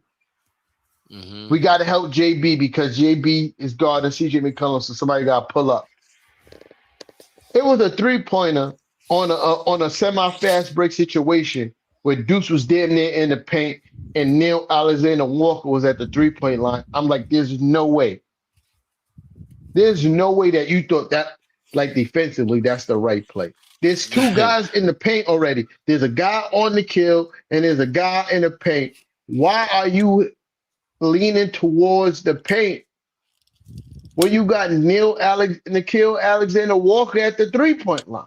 Hmm. We got to help JB because JB is guarding CJ McCollum, so somebody got to pull up. It was a 3-pointer on a semi-fast break situation where Deuce was damn near in the paint and Neil Alexander Walker was at the 3-point line. I'm like, there's no way. There's no way that you thought that, like defensively, that's the right play. There's two guys in the paint already. There's a guy on the kill and there's a guy in the paint. Why are you leaning towards the paint when you got Nikhil Alexander Walker at the 3-point line?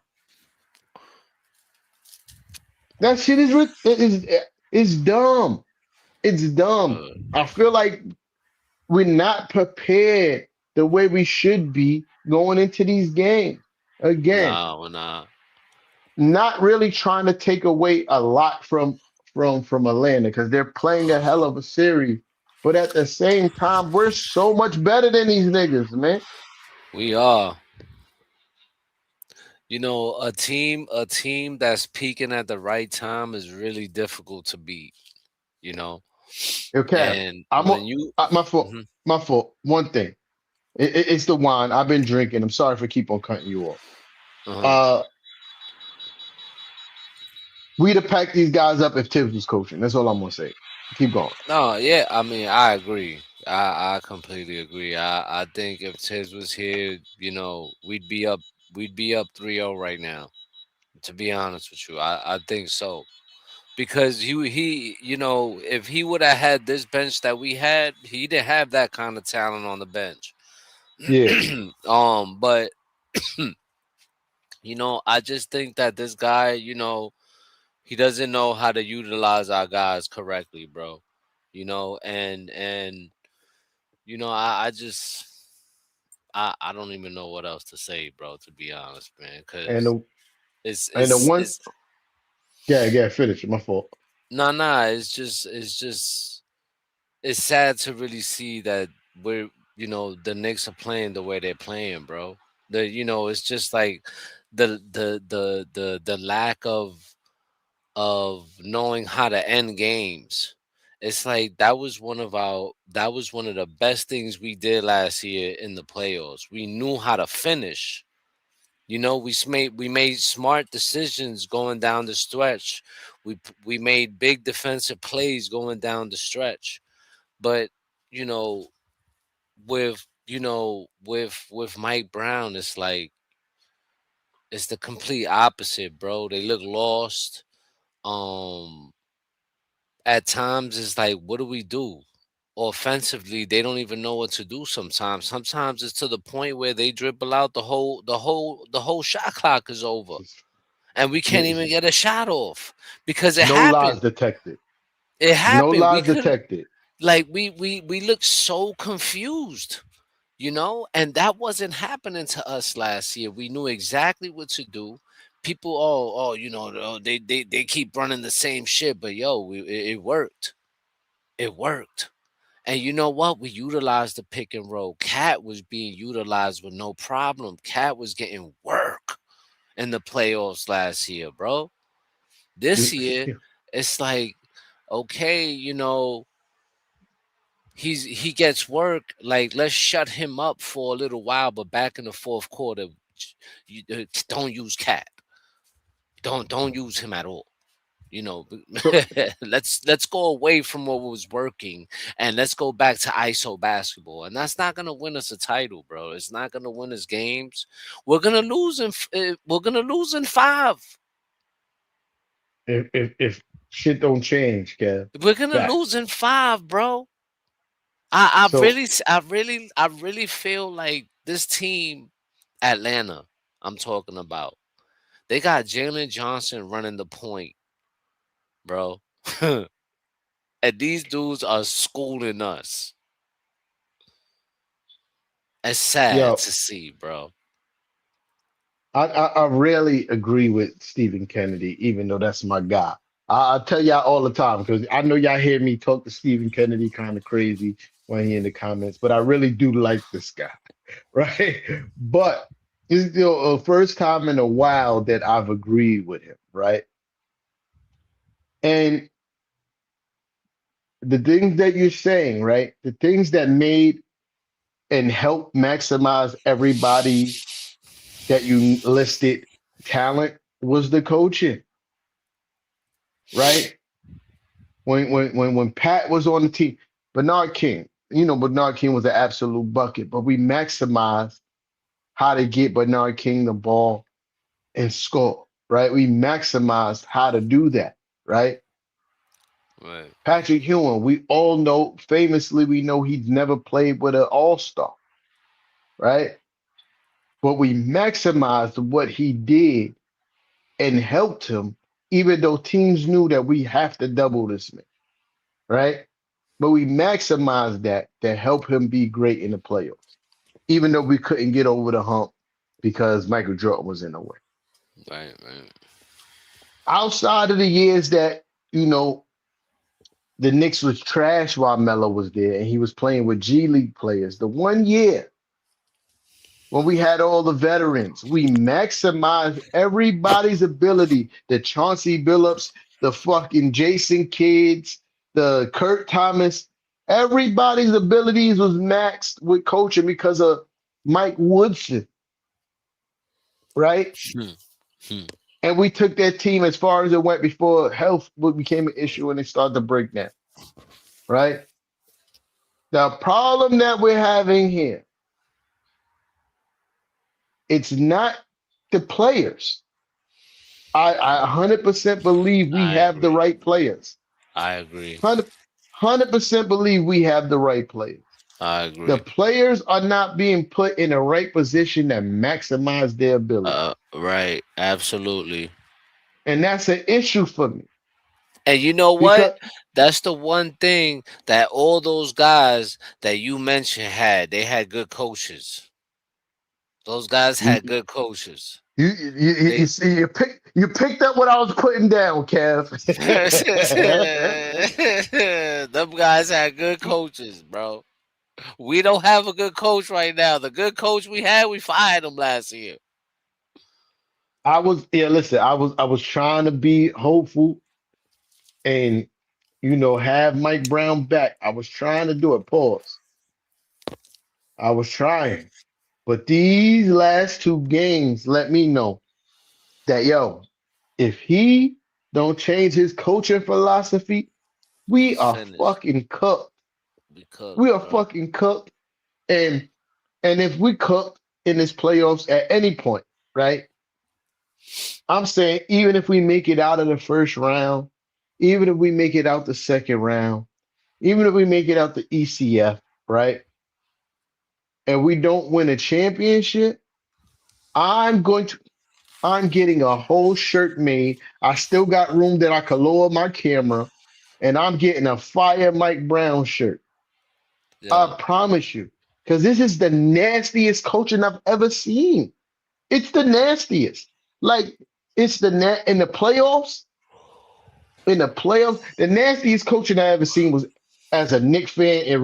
That shit is dumb. It's dumb. Uh, I feel like we're not prepared the way we should be going into these games. Again, nah, we're not. not really trying to take away a lot from Atlanta because they're playing a hell of a series. But at the same time, we're so much better than these niggas, man. We are. A team that's peaking at the right time is really difficult to beat. You know, Okay, and I'm when you, my fault. mhm, My fault. One thing. It's the wine. I've been drinking. I'm sorry for keep on cutting you off. uh-huh. Uh, we'd have packed these guys up if Tibbs was coaching. That's all I'm gonna say. Keep going. No, yeah, I mean, I agree. I completely agree. I think if Tiz was here, we'd be up 3-0 right now. To be honest with you, I think so. Because if he would have had this bench that we had, he didn't have that kind of talent on the bench. Yeah, But I just think that this guy, he doesn't know how to utilize our guys correctly, bro. And I just I don't even know what else to say, bro. To be honest, man, and because the it's and the it's one, it's yeah, finish. My fault. nah. It's sad to really see that the Knicks are playing the way they're playing, bro. It's just like the lack of knowing how to end games. It's like that was one of the best things we did last year in the playoffs. We knew how to finish. We made smart decisions going down the stretch. We made big defensive plays going down the stretch. But you know, with Mike Brown, it's the complete opposite, bro. They look lost. Um, at times it's like, what do we do? Offensively, they don't even know what to do sometimes. Sometimes it's to the point where they dribble out the whole shot clock is over. Just, And we can't even just get a shot off because it no lies happened. detected. It No happened. We lies couldn't detected. like we looked so confused, and that wasn't happening to us last year. We knew exactly what to do. people, they keep running the same shit, but yo, it worked. It worked. And you know what? We utilized the pick and roll. Cat was being utilized with no problem. Cat was getting work in the playoffs last year, bro. This year, it's like, okay, he gets work. Like, let's shut him up for a little while, but back in the fourth quarter, don't use Cat. Don't use him at all. You know, So let's go away from what was working and let's go back to ISO basketball. And that's not gonna win us a title, bro. It's not gonna win us games. We're gonna lose in five. if shit don't change, Kev, We're gonna lose facts. in five, bro. I So really, I really feel like this team, Atlanta, I'm talking about. They got Jalen Johnson running the point, bro. And these dudes are schooling us. It's sad yo, to see, bro. I rarely agree with Stephen Kennedy, even though that's my guy. I tell y'all all the time because I know y'all hear me talk to Stephen Kennedy kind of crazy when he in the comments, but I really do like this guy, right? But it's the first time in a while that I've agreed with him, right? And the things that you're saying, right? The things that made and helped maximize everybody that you listed talent was the coaching, right? When Pat was on the team, Bernard King, Bernard King was an absolute bucket, but we maximized how to get Bernard King the ball and score, right? We maximized how to do that, right? Right. Patrick Ewing, we all know, famously, we know he's never played with an all-star, right? But we maximized what he did and helped him, even though teams knew that we have to double this man, right? But we maximized that to help him be great in the playoffs, even though we couldn't get over the hump because Michael Jordan was in the way. Right. Right. Outside of the years that, you know, the Knicks was trash while Melo was there and he was playing with G League players, the one year when we had all the veterans, we maximized everybody's ability. The Chauncey Billups, the fucking Jason Kids, the Kurt Thomas, everybody's abilities was maxed with coaching because of Mike Woodson, right? Hmm. Hmm. And we took that team as far as it went before health became an issue and it started to break down, right? The problem that we're having here, it's not the players. I 100% believe we I have the agree. right players. I agree. 100% believe we have the right players. I The agree. players are not being put in the right position to maximize their ability. Right. Absolutely. And that's an issue for me And you know what? because That's the one thing that all those guys that you mentioned had. They had good coaches. Those guys you had good coaches. you They see you picked up what I was putting down, Kev. them guys had good coaches, bro. We don't have a good coach right now. The good coach we had, we fired him last year. Listen, I was trying to be hopeful and have Mike Brown back. I was trying to do it. Pause. I was trying. But these last two games let me know that if he don't change his coaching philosophy, We we are finished. fucking cooked. We cooked, We are bro. fucking cooked. And if we cooked in this playoffs at any point, right? I'm saying even if we make it out of the first round, even if we make it out the second round, even if we make it out the ECF, right? And we don't win a championship, I'm going to I'm getting a whole shirt made. I still got room that I could lower my camera, and I'm getting a fire Mike Brown shirt. Yo, I promise you, because this is the nastiest coaching I've ever seen. It's the nastiest. Like It's in the playoffs. In the playoffs, the nastiest coaching I ever seen was as a Knicks fan in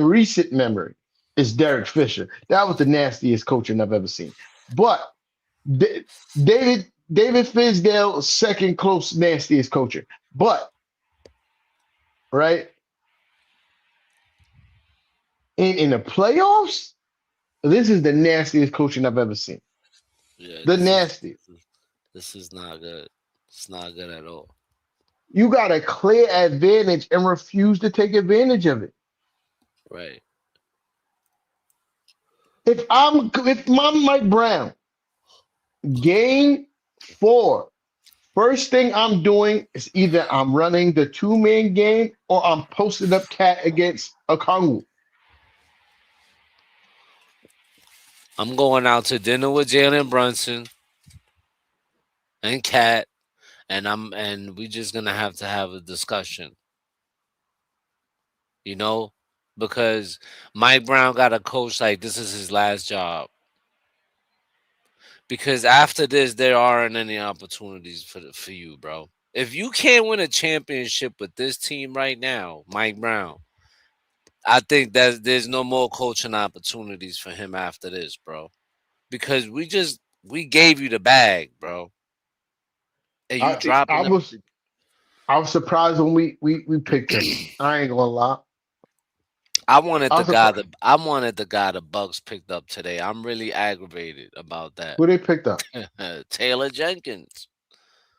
recent memory is Derek Fisher. That was the nastiest coaching I've ever seen. But D- David Fizdale, second close nastiest coaching. But right in the playoffs, this is the nastiest coaching I've ever seen. Yeah, The nastiest. this is not good. It's not good at all. You got a clear advantage and refuse to take advantage of it. Right. If I'm Mike Brown, game four, first thing I'm doing is either I'm running the two-man game or I'm posting up cat against a Kongu. I'm going out to dinner with Jalen Brunson and Cat, and we just gonna have to have a discussion, you know, because Mike Brown got a coach like this is his last job. Because after this, there aren't any opportunities for you, bro. If you can't win a championship with this team right now, Mike Brown, I think that there's no more coaching opportunities for him after this, bro. Because we gave you the bag, bro, and you I I dropping the. was I was surprised when we picked him. I ain't gonna lie. I was surprised. I wanted the guy the Bucks picked up today. I'm really aggravated about that. Who they picked up? Taylor Jenkins.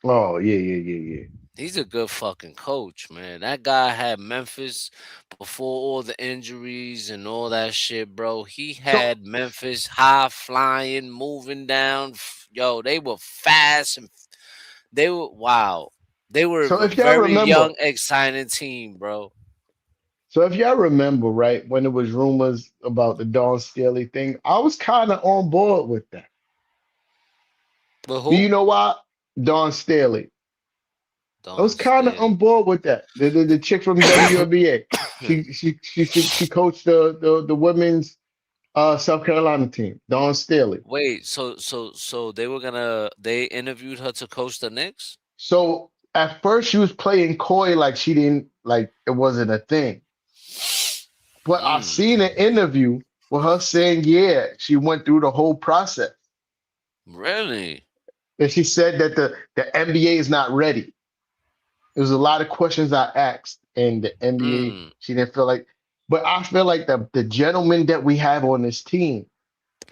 Oh yeah, yeah, yeah, yeah. He's a good fucking coach, man. That guy had Memphis before all the injuries and all that shit, bro. He So had Memphis high flying, moving down. Yo, they were fast and they were wow. They were so a if y'all very remember, young, exciting team, bro. right, when there was rumors about the Dawn Staley thing, I was kind of on board with that. But Do you who? know why? Dawn Staley. I was Don kind of Staley. on board with that. The chick from WNBA. She coached the women's South Carolina team, Dawn Staley. Wait, so they interviewed her to coach the Knicks? So at first she was playing coy like she didn't like it wasn't a thing. But I Mm, seen an interview with her saying, yeah, she went through the whole process. really? And she said that the NBA is not ready. There was a lot of questions I asked, and the NBA, Mm. she didn't feel like, but I feel like the gentleman that we have on this team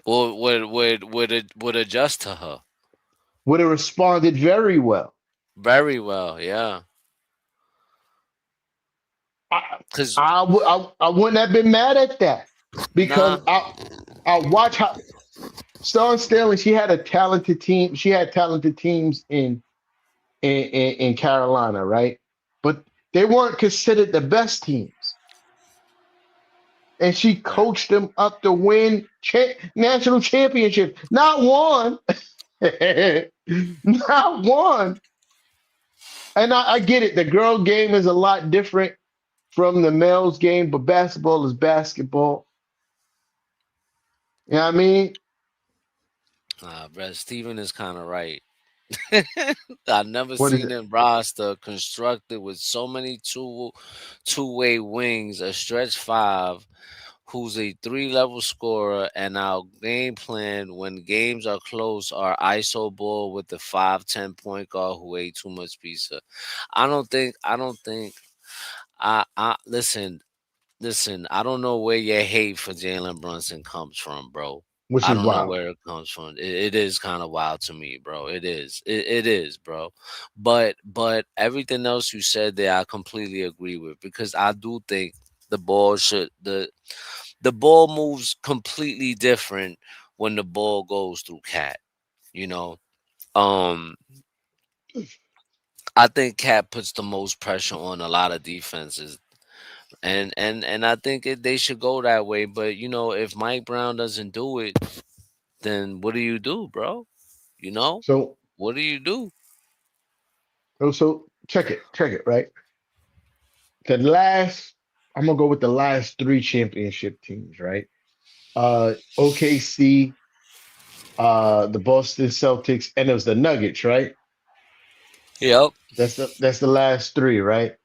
Would adjust to her would have responded very well. very well, yeah. I, Cause I wouldn't have been mad at that because nah, I watch how Star Sterling, she had a talented team. She had talented teams in Carolina, right? But they weren't considered the best teams. And she right. coached them up to win national championships. Not one, not one. And I get it. The girl game is a lot different from the male's game, but basketball is basketball. You know what I mean? Brad Steven is kind of right. I've never What is seen it? a roster constructed with so many two-way wings, a stretch five, who's a three-level scorer, and our game plan when games are close are ISO ball with the 5'10" point guard who ate too much pizza. I don't think I listen, I don't know where your hate for Jalen Brunson comes from, bro. Which I is don't know wild. where it comes from. It is kind of wild to me, bro. It is. It is, bro. But everything else you said there, I completely agree with because I do think the ball should the ball moves completely different when the ball goes through Cat. You know, um, I think Cat puts the most pressure on a lot of defenses and I think they should go that way. But if Mike Brown doesn't do it, then what do you do, bro? You know, So what do you do? so check it, right? The last I'm gonna go with the last three championship teams, right? OKC, the Boston Celtics, and it was the Nuggets, right? Yep. That's the last three, right?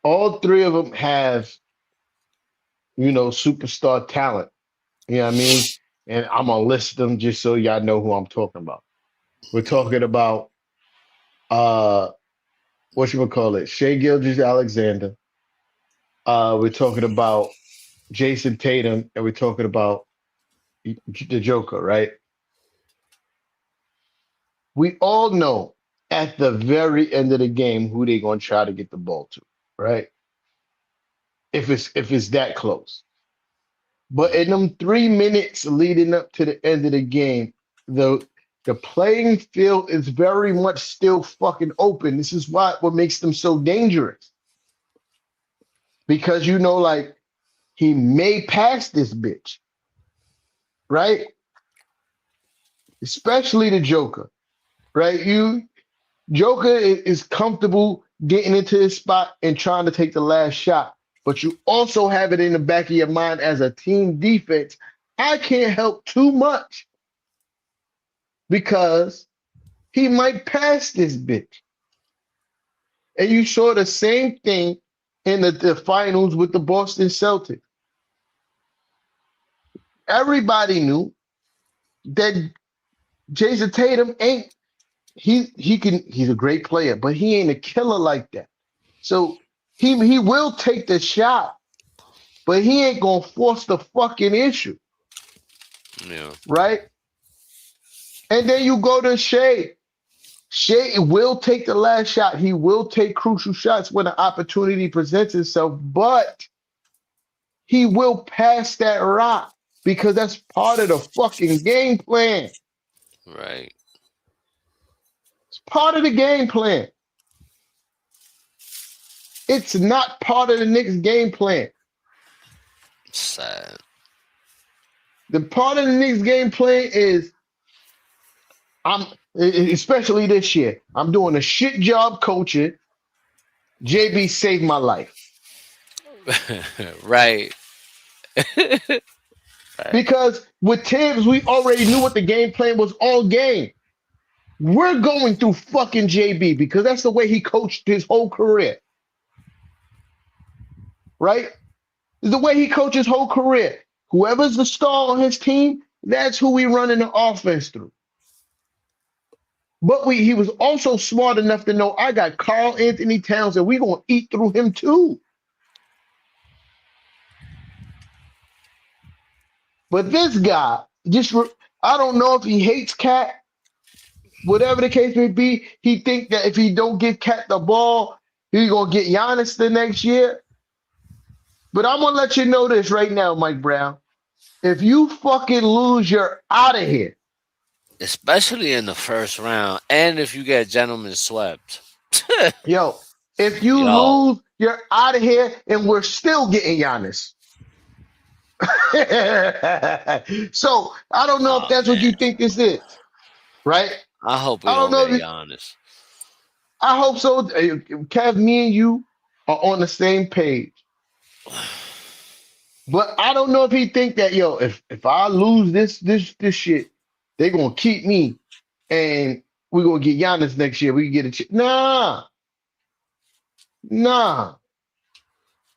All three of them have, superstar talent. You know what I mean? And I'm gonna list them just so y'all know who I'm talking about. We're talking about uh what you gonna call it? Shea Gilgeous Alexander. We're talking about Jason Tatum, and we're talking about the Joker, right? We all know at the very end of the game who they gonna try to get the ball to, right? If it's that close. But in Mhm. them 3 minutes leading up to the end of the game, the the playing field is very much still fucking open. This is what makes them so dangerous. Because like he may pass this bitch, right? Especially the Joker, right? Joker is comfortable getting into his spot and trying to take the last shot. But you also have it in the back of your mind as a team defense. I can't help too much because he might pass this bitch. And you saw the same thing in the finals with the Boston Celtics. Everybody knew that Jason Tatum ain't he's a great player, but he ain't a killer like that. So he will take the shot, but he ain't gonna force the fucking issue, Yeah. right? And then you go to Shea. Shea will take the last shot. He will take crucial shots when an opportunity presents itself, but he will pass that rock because that's part of the fucking game plan. Right. It's part of the game plan. It's not part of the Knicks game plan. Sad. The part of the Knicks game plan is I'm especially this year. I'm doing a shit job coaching. JB saved my life Right. Right. because with Tibbs, we already knew what the game plan was all game. We're going through fucking JB because that's the way he coached his whole career, right? The way he coached his whole career. Whoever's the star on his team, that's who we running the offense through. But he was also smart enough to know I got Carl Anthony Towns and we gonna eat through him too. But this guy, I don't know if he hates Cat, whatever the case may be. He think that if he don't give Cat the ball, he's gonna get Giannis the next year. But I'm gonna let you know this right now, Mike Brown. If you fucking lose, you're out of here. Especially in the first round, and if you get gentlemen swept. Yo, if you Yo. lose, you're out of here, and we're still getting Giannis. So I don't know if Oh that's what you man. think this is, right? I hope we I don't don't know get if Giannis. I hope so. Kev, me and you are on the same page. But I don't know if he think that, yo, if I lose this shit, they gonna keep me and we're gonna get Giannis next year. We can get a chip. Nah.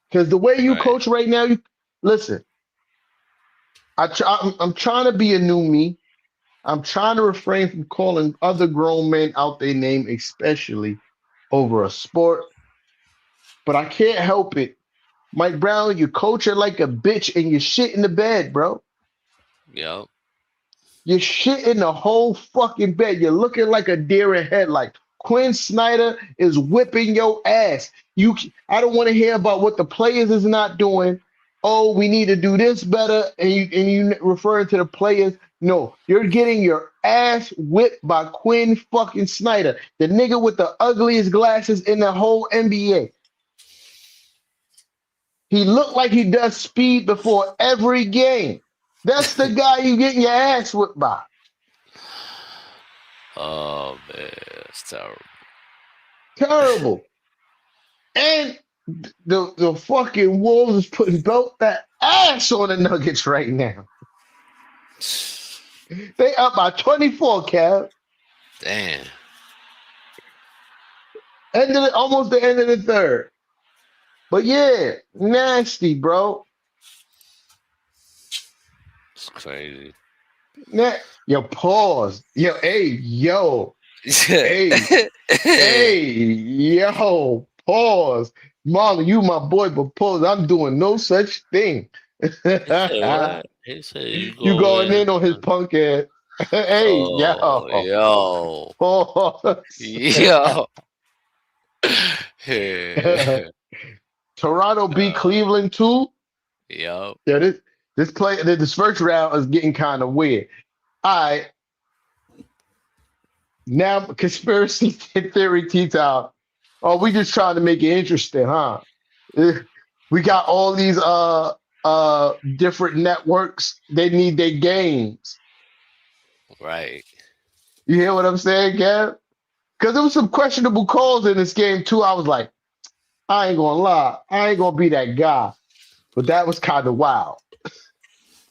Because the way you Right. coach right now, listen, I'm trying to be a new me. I'm trying to refrain from calling other grown men out their name, especially over a sport. But I can't help it. Mike Brown, you coach her like a bitch and you shit in the bed, bro. Yep. You're shitting the whole fucking bed. You're looking like a deer in headlights. Quinn Snyder is whipping your ass. I don't want to hear about what the players is not doing. Oh, we need to do this better, and you referring to the players. No, you're getting your ass whipped by Quinn fucking Snyder, the nigga with the ugliest glasses in the whole NBA. He looked like he does speed before every game. That's the guy you getting your ass whipped by. Oh man, it's terrible. Terrible. And the fucking Wolves is putting belt that ass on the Nuggets right now. They up by 24, Kev. Damn, Almost the end of the third. But yeah, nasty, bro. it's crazy. Yo, pause. Yo, hey, yo, pause. Marlon, you my boy, but pause. I'm doing no such thing. He said what? He said you You go going in. in on his punk ass. Hey, Oh, yo, yo, pause. yo. Yeah. Toronto beat Cleveland too. Yup. Yeah, this first round is getting kind of weird. All right, now conspiracy theory tea time. Oh, we just trying to make it interesting, huh? Eh, We got all these different networks. They need their games. Right. You hear what I'm saying, Gav? Because there was some questionable calls in this game too. I was like, I ain't gonna lie, I ain't gonna be that guy. But that was kind of wild.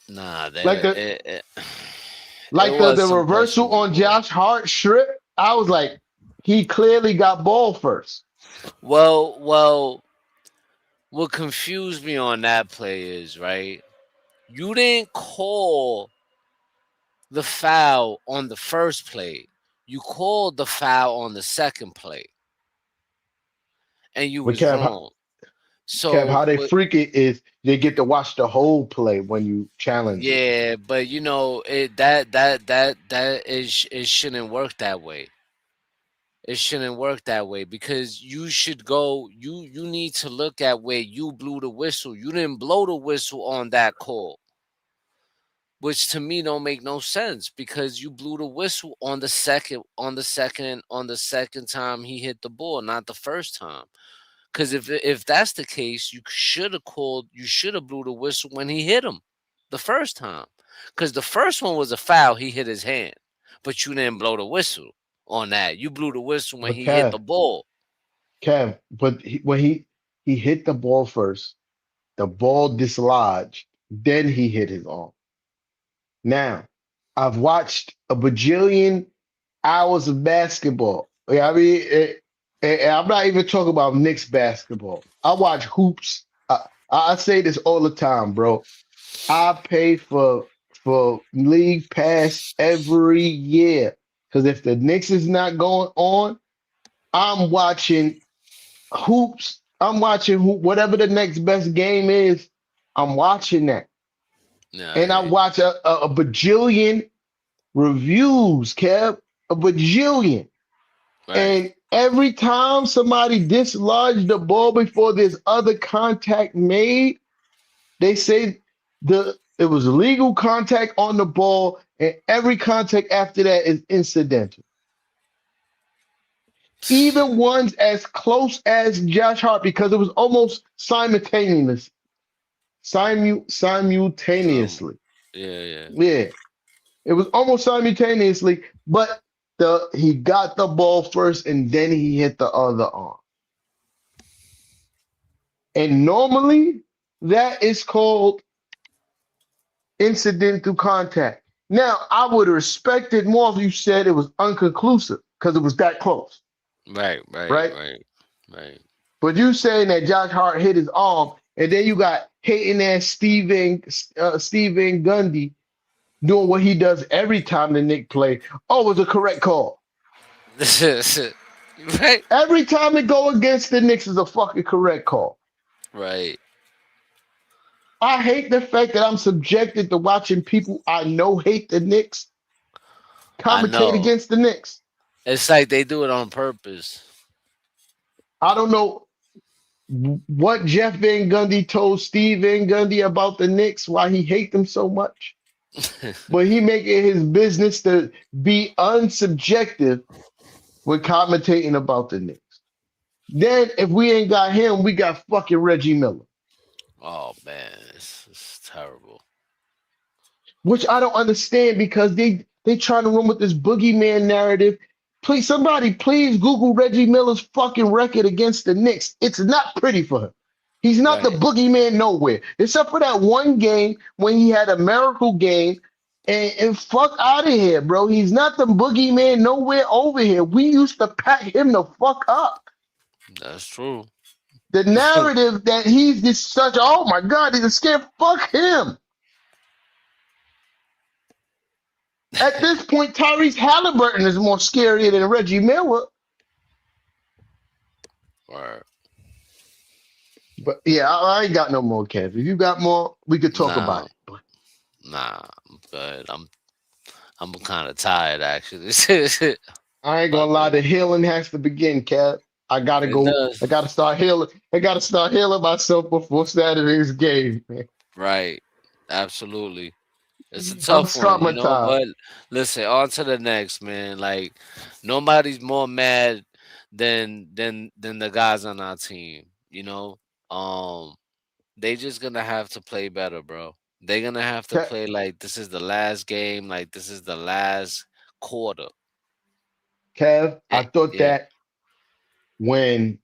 Nah, Like that the it like the was some reversal questionable on calls. Josh Hart strip. I was like, he clearly got ball first. Well, what confused me on that play is right. You didn't call the foul on the first play. You called the foul on the second play, and you But was wrong. Kev, So how they what? freak it is they get to watch the whole play when you challenge it. Yeah, but you know it that is it shouldn't work that way. It shouldn't work that way because you should go. You need to look at where you blew the whistle. You didn't blow the whistle on that call, which to me don't make no sense because you blew the whistle on the second time he hit the ball, not the first time. Because if that's the case, you should have blew the whistle when he hit him the first time. Because the first one was a foul, he hit his hand, but you didn't blow the whistle on that. You blew the whistle when But he hit the ball. When he hit the ball first, the ball dislodged, then he hit his arm. Now, I've watched a bajillion hours of basketball. Yeah, I mean, I'm not even talking about Knicks basketball. I watch hoops. I say this all the time, bro. I pay for league pass every year because if the Knicks is not going on, I'm watching hoops. I'm watching whatever the next best game is. I'm watching that, Yeah, and I watch a bajillion reviews, Kev, a bajillion. right. And every time somebody dislodged the ball before there's other contact made, they say it was legal contact on the ball, and every contact after that is incidental. Even ones as close as Josh Hart, because it was almost Um, simultaneously. yeah, yeah. Yeah, it was almost simultaneously, but he got the ball first and then he hit the other arm. And normally that is called incidental contact. Now, I would have respected more if you said it was unconclusive because it was that close, Right, right, right? right, right. But you saying that Josh Hart hit his arm, and then you got hating ass Steven Gundy doing what he does every time the Knicks play. Oh, it was a correct call. Right, Every time it go against the Knicks is a fucking correct call. right. I hate the fact that I'm subjected to watching people I know hate the Knicks I commentate know. against the Knicks. It's like they do it on purpose. I don't know what Jeff Van Gundy told Steve Van Gundy about the Knicks, why he hate them so much, but he make it his business to be unsubjective when commentating about the Knicks. Then if we ain't got him, we got fucking Reggie Miller, Oh man, it's terrible. which I don't understand because they trying to run with this boogeyman narrative. Please, somebody, please Google Reggie Miller's fucking record against the Knicks. It's not pretty for him. He's not the Right. boogeyman nowhere, except for that one game when he had a miracle game And fuck out of here, bro. He's not the boogeyman nowhere over here. We used to pack him the fuck up. That's true. The narrative that he's this such, oh my God, he's a scare. Fuck him. At this point, Tyrese Halliburton is more scarier than Reggie Miller. Or But yeah, I ain't got no more, Kev. If you got more, we could talk nah, about it. But nah. I'm good. I'm kind of tired actually. I ain't About gonna lie, this. the healing has to begin, Kev. I gotta It go. does. I gotta start healing. I gotta start healing myself before Saturday's game, man. Right. Absolutely. It's a I'm tough one, you know. traumatized. But listen, on to the next, man. Like nobody's more mad than the guys on our team. You know, um, they just gonna have to play better, bro. They're gonna have to Kev, play like this is the last game, like this is the last quarter. Kev, I thought Yeah, that when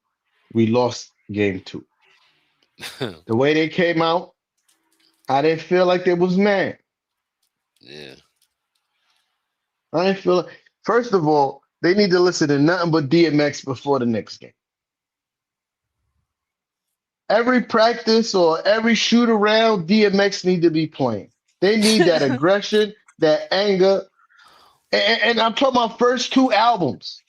we lost game two, the way they came out, I didn't feel like they was mad. yeah, I didn't feel like, first of all, they need to listen to nothing but DMX before the next game. Every practice or every shoot around, DMX need to be playing. They need that aggression, that anger. And I'm talking about first two albums,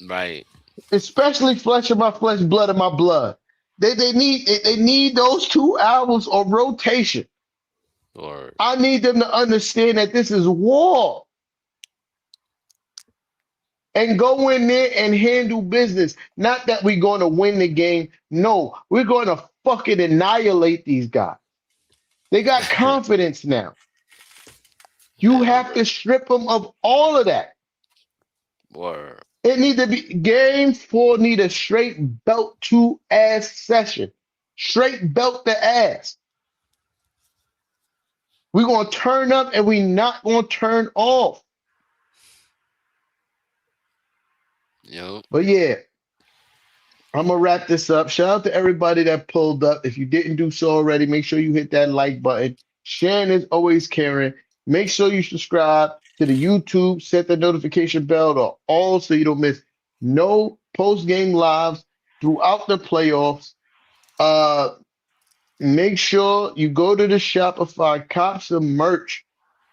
right. especially Flesh of My Flesh, Blood of My Blood. They need those two albums on rotation. Or I need them to understand that this is war and go in there and handle business. Not that we're going to win the game. No, we're going to fucking annihilate these guys. They got confidence now. You yeah, have to strip them of all of that. or It need to be game four, need a straight belt to ass session. Straight belt the ass. We're gonna turn up and we not gonna turn off. you know, But yeah, I'm gonna wrap this up. Shout out to everybody that pulled up. If you didn't do so already, make sure you hit that like button. Sharing is always caring. Make sure you subscribe to the YouTube, set the notification bell to all so you don't miss no post-game lives throughout the playoffs. Uh Make sure you go to the Shopify, cop some merch,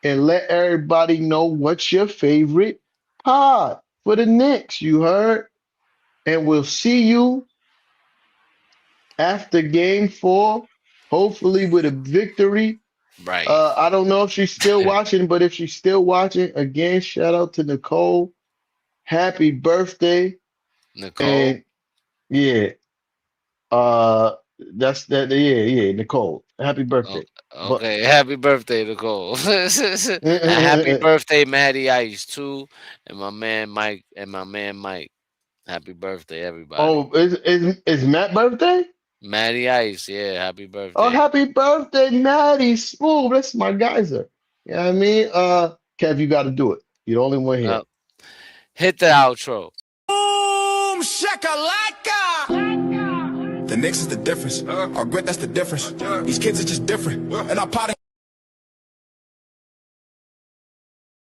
and let everybody know what's your favorite pod for the Knicks. You heard? And we'll see you after game four, hopefully with a victory. right. I don't know if she's still watching, but if she's still watching, again, shout out to Nicole. Happy birthday. Nicole. And yeah, uh, that's that. Yeah, yeah, Nicole. Happy Oh, birthday. But okay, happy birthday, Nicole. And happy birthday, Matty Ice too, and my man Mike and my man Mike. Happy birthday, everybody. oh, is Matt birthday? Matty Ice, yeah, happy Oh, birthday. happy birthday, Maddie. Smooth. That's my geyser. You know what I mean? Kev, you got to do it. You're the only one here. Uh, hit the outro. Boom, shakalaka. The Knicks is the difference. Our grit, that's the difference. These kids are just different. And our potting.